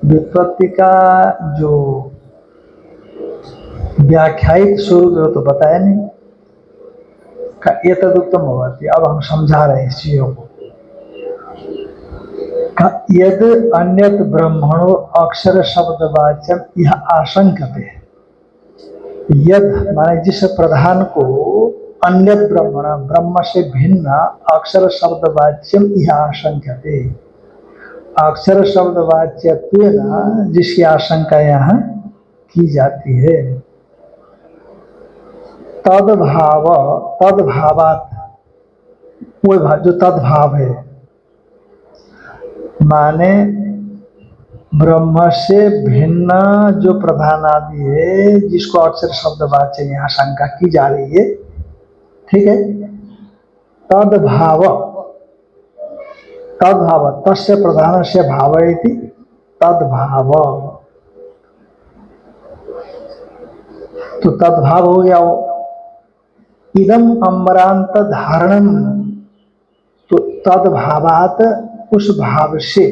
व्युत्पत्ति का जो व्याख्यायित स्वरूप है तो बताया नहीं। ये तदुत्तम होती। अब हम समझा रहे हैं इस चीजों को। यद अन्यत ब्रह्मणो अक्षर शब्दवाच्यम यह आशंकते, यद माने जिस प्रधान को अन्यत ब्रह्मण, ब्रह्म से भिन्न अक्षर शब्दवाच्यम यह आशंकते, अक्षर शब्दवाच्यत्व जिसकी आशंका यहाँ की जाती है। तदभाव, तदभावात, वो जो तदभाव है माने ब्रह्म से भिन्न जो प्रधान आदि है, जिसको अक्षर शब्दवाच्य यहाँ शंका की जा रही है, ठीक है। तदभाव, तदभाव तस्य प्रधान से भाव इति तदभाव, तो तदभाव हो गया वो। इदम अमरांत धारणम, तो तदभावात उस भाव से,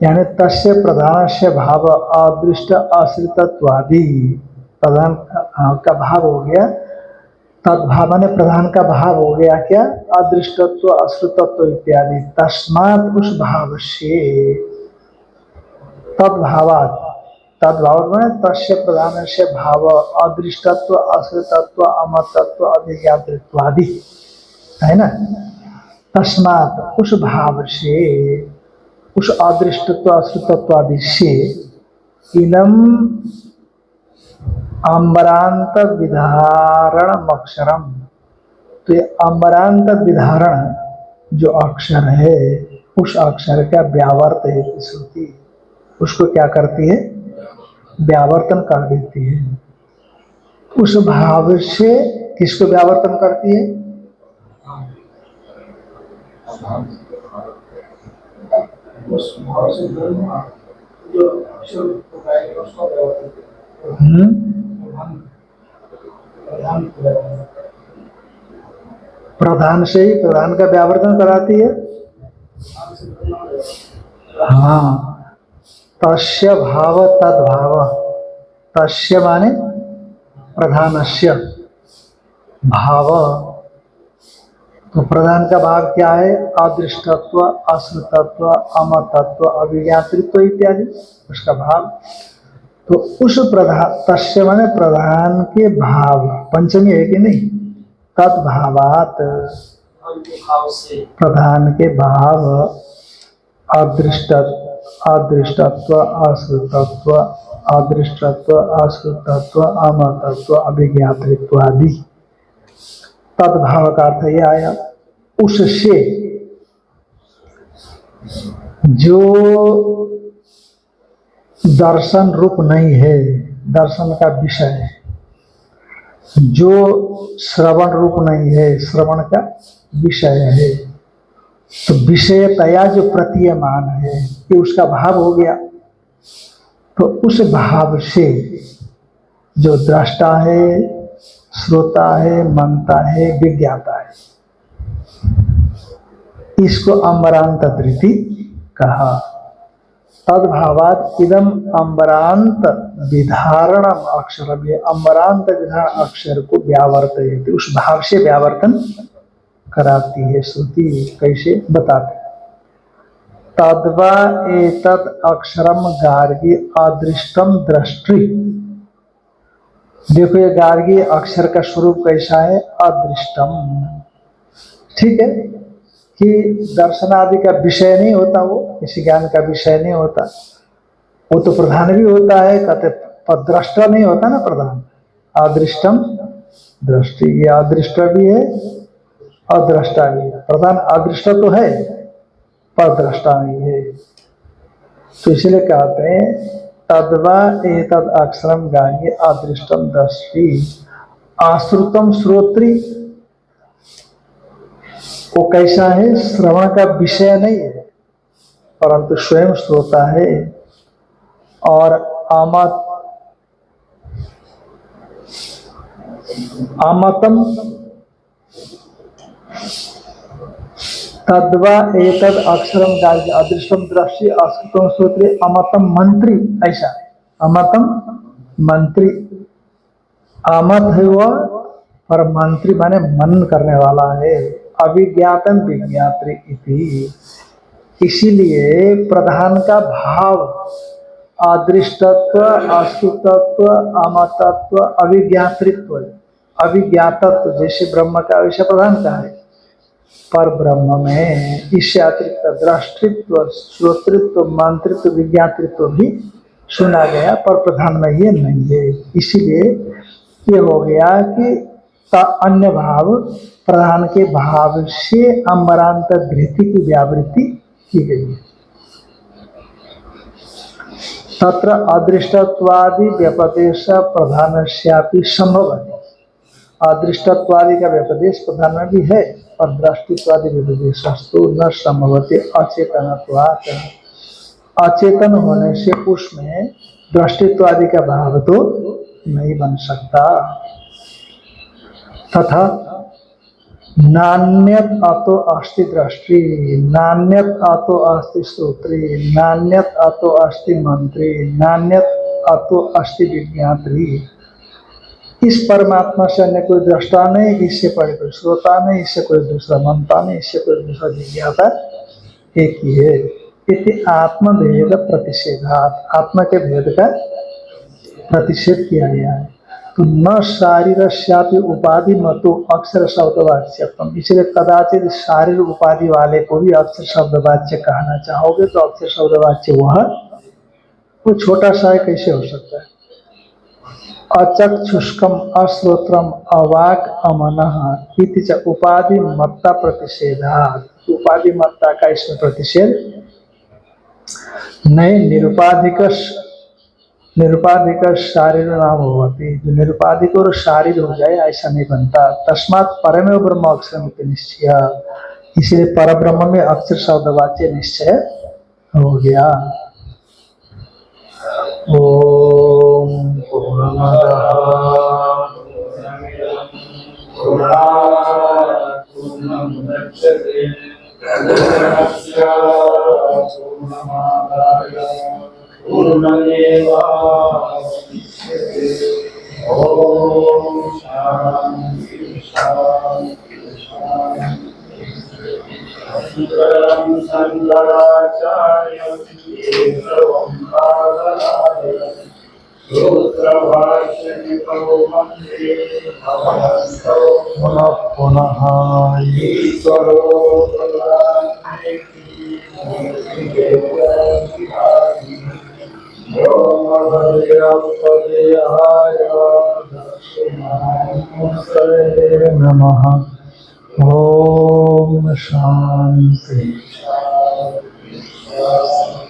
यानी तस्य प्रधान से भाव अदृष्ट आश्रितत्वादि, प्रधान का भाव हो गया। तदभाव ने प्रधान का भाव हो गया क्या? अदृष्टत्व अश्रुतत्व इत्यादि। तस्मात् उस भाव से, तदभावात, तदभाव में तस्य प्रधान से भाव अदृष्टत्व अश्रुतत्व अमतत्व अभिज्ञातृत्वादि है ना। तस्मात् उस भाव से, उस अदृष्टत्व अश्रुतत्वादि से, इदम अमरांत विधारण अक्षरम, तो ये अमरांत विधारण जो अक्षर है, उस अक्षर का व्यावर्त है श्रुति, उसको क्या करती है? व्यावर्तन कर देती है। उस भाव से किसको व्यावर्तन करती है? उस भाव से जो अक्षर उसको व्यावर्तन, प्रधान से ही प्रधान का व्यावर्तन कराती है। हाँ, तस्य भाव तद्भाव, तस्य माने प्रधानस्य भाव, तो प्रधान का भाव क्या है? अदृष्टत्व अश्रुतत्व अमतत्व अभिज्ञातृत्व इत्यादि, उसका भाव। तो उस प्रधान, तस्य माने प्रधान के भाव, पंचमी है कि नहीं? तद्भावात, प्रधान के भाव अदृष्टत्व अश्रुतत्व, अदृष्टत्व अश्रुतत्व अमतत्व अभिज्ञातृत्व आदि। तद्भाव का अर्थ यह आया उससे जो दर्शन रूप नहीं है, दर्शन का विषय है, जो श्रवण रूप नहीं है, श्रवण का विषय है, तो विषयतया जो प्रतीयमान है, ये उसका भाव हो गया। तो उस भाव से जो दृष्टा है, श्रोता है, मनता है, विज्ञाता है, इसको अम्बरांत धृति कहा। तद्भावात इदम अम्बरांत विधारणम अक्षर, ये अम्बरांत विधारण अक्षर को व्यावर्तयति, उस भाव से व्यावर्तन कराती है श्रुति। कैसे बताते? तद्वा एतद अक्षरम गार्गी अदृष्टम दृष्टि। देखो ये गार्गी अक्षर का स्वरूप कैसा है? अदृष्टम। ठीक है कि दर्शन आदि का विषय नहीं होता, वो इस ज्ञान का विषय नहीं होता। वो तो प्रधान भी होता है, कहते पर दृष्टा नहीं होता ना प्रधान। अदृष्टम दृष्टि, ये अदृष्ट भी है अदृष्टा भी है। प्रधान अदृष्ट तो है पर दृष्टा नहीं है। तो इसलिए कहते हैं तद्वा एतद अक्षरम गांगे अदृष्टम दृष्टि आश्रुतम श्रोत्री। वो कैसा है? श्रवण का विषय नहीं है परंतु स्वयं श्रोता है। और आमतम तद्वा एतद अक्षरम गार्ग्य अदृष्टम दृष्टि आश्रुतम श्रोत्री अमतम मंत्री। ऐसा अमतम मंत्री, आमत है वह पर मंत्री माने मनन करने वाला है। अभिज्ञातम विज्ञात्री इति, इसीलिए प्रधान का भाव अदृष्टत्व, आश्रितत्व, अमतत्व, अभिज्ञातृत्व, अभिज्ञातत्व जैसे ब्रह्म का वैसे प्रधान का है। पर ब्रह्म में इससे अतिरिक्त दृष्टित्व, श्रोतृत्व, मंत्रित्व, विज्ञातृत्व भी सुना गया पर प्रधान में ये नहीं है। इसीलिए ये हो गया कि अन्य भाव प्रधान के भाव से अम्बरांत धृति की व्यावृत्ति की गई है। तत्र अदृष्टत्वादि व्यपदेश प्रधानस्यापि संभव है। अदृष्टत्वादि का व्यपदेश प्रधान में भी है और दृष्टित्वादि व्यपदेशस्तु न संभवते अचेतनत्वात्। अचेतन होने से उसमें दृष्टित्वादि का भाव तो नहीं बन सकता। तथा नान्यत अतो अस्ति दृष्टि, नान्यत अतो अस्ति श्रोत्री, नान्यत अतो अस्ति मंत्री, नान्यत अतो अस्ति विज्ञात्री। इस परमात्मा से अन्य कोई दृष्टा नहीं, इससे परे कोई श्रोता नहीं, इससे कोई दूसरा मनता नहीं, इससे कोई दूसरा विज्ञाता, एक ही है। इति आत्मभेद प्रतिषेधात्, आत्मा के भेद का प्रतिषेध किया गया है। तो न शारीरस्यापि उपाधि मतो अक्षर शब्दवाच्यत्वम, इसलिए कदाचित शारीर उपाधि वाले को भी अक्षर शब्दवाच्य कहना चाहोगे तो अक्षर शब्दवाच्य वो छोटा सा है, कैसे हो सकता है? अचक्षुष्कम अश्रोत्रम अवाक अमनः इति च उपाधि मत्ता प्रतिषेधात्। उपाधि मत्ता का इसमें प्रतिषेध नहीं। निरुपाधिक शारीर नाम होती, जो निरुपाधिक और शारीर हो जाए ऐसा नहीं बनता। तस्मात् परमेव ब्रह्म अक्षर निश्चय, इसलिए पर ब्रह्म में अक्षर शब्दवाच्य निश्चय हो गया। ओम पूर्णमदः पूर्णात् पूर्णमुदच्यते पूर्णस्य पूर्णमादाय पूर्णमेवावशिष्यते। ओम शांति शांति शांति। शंकरं शंकराचार्यं केशवं बादरायणं सूत्रभाष्यकृतो वन्दे भगवन्तौ पुनः पुनः। ईश्वरो भगवानेति मूर्तिभेदविभागि ब्रह्मभद्रपदेहाय दक्षिणामूर्तये नमः। ओम शांति शांति शांति।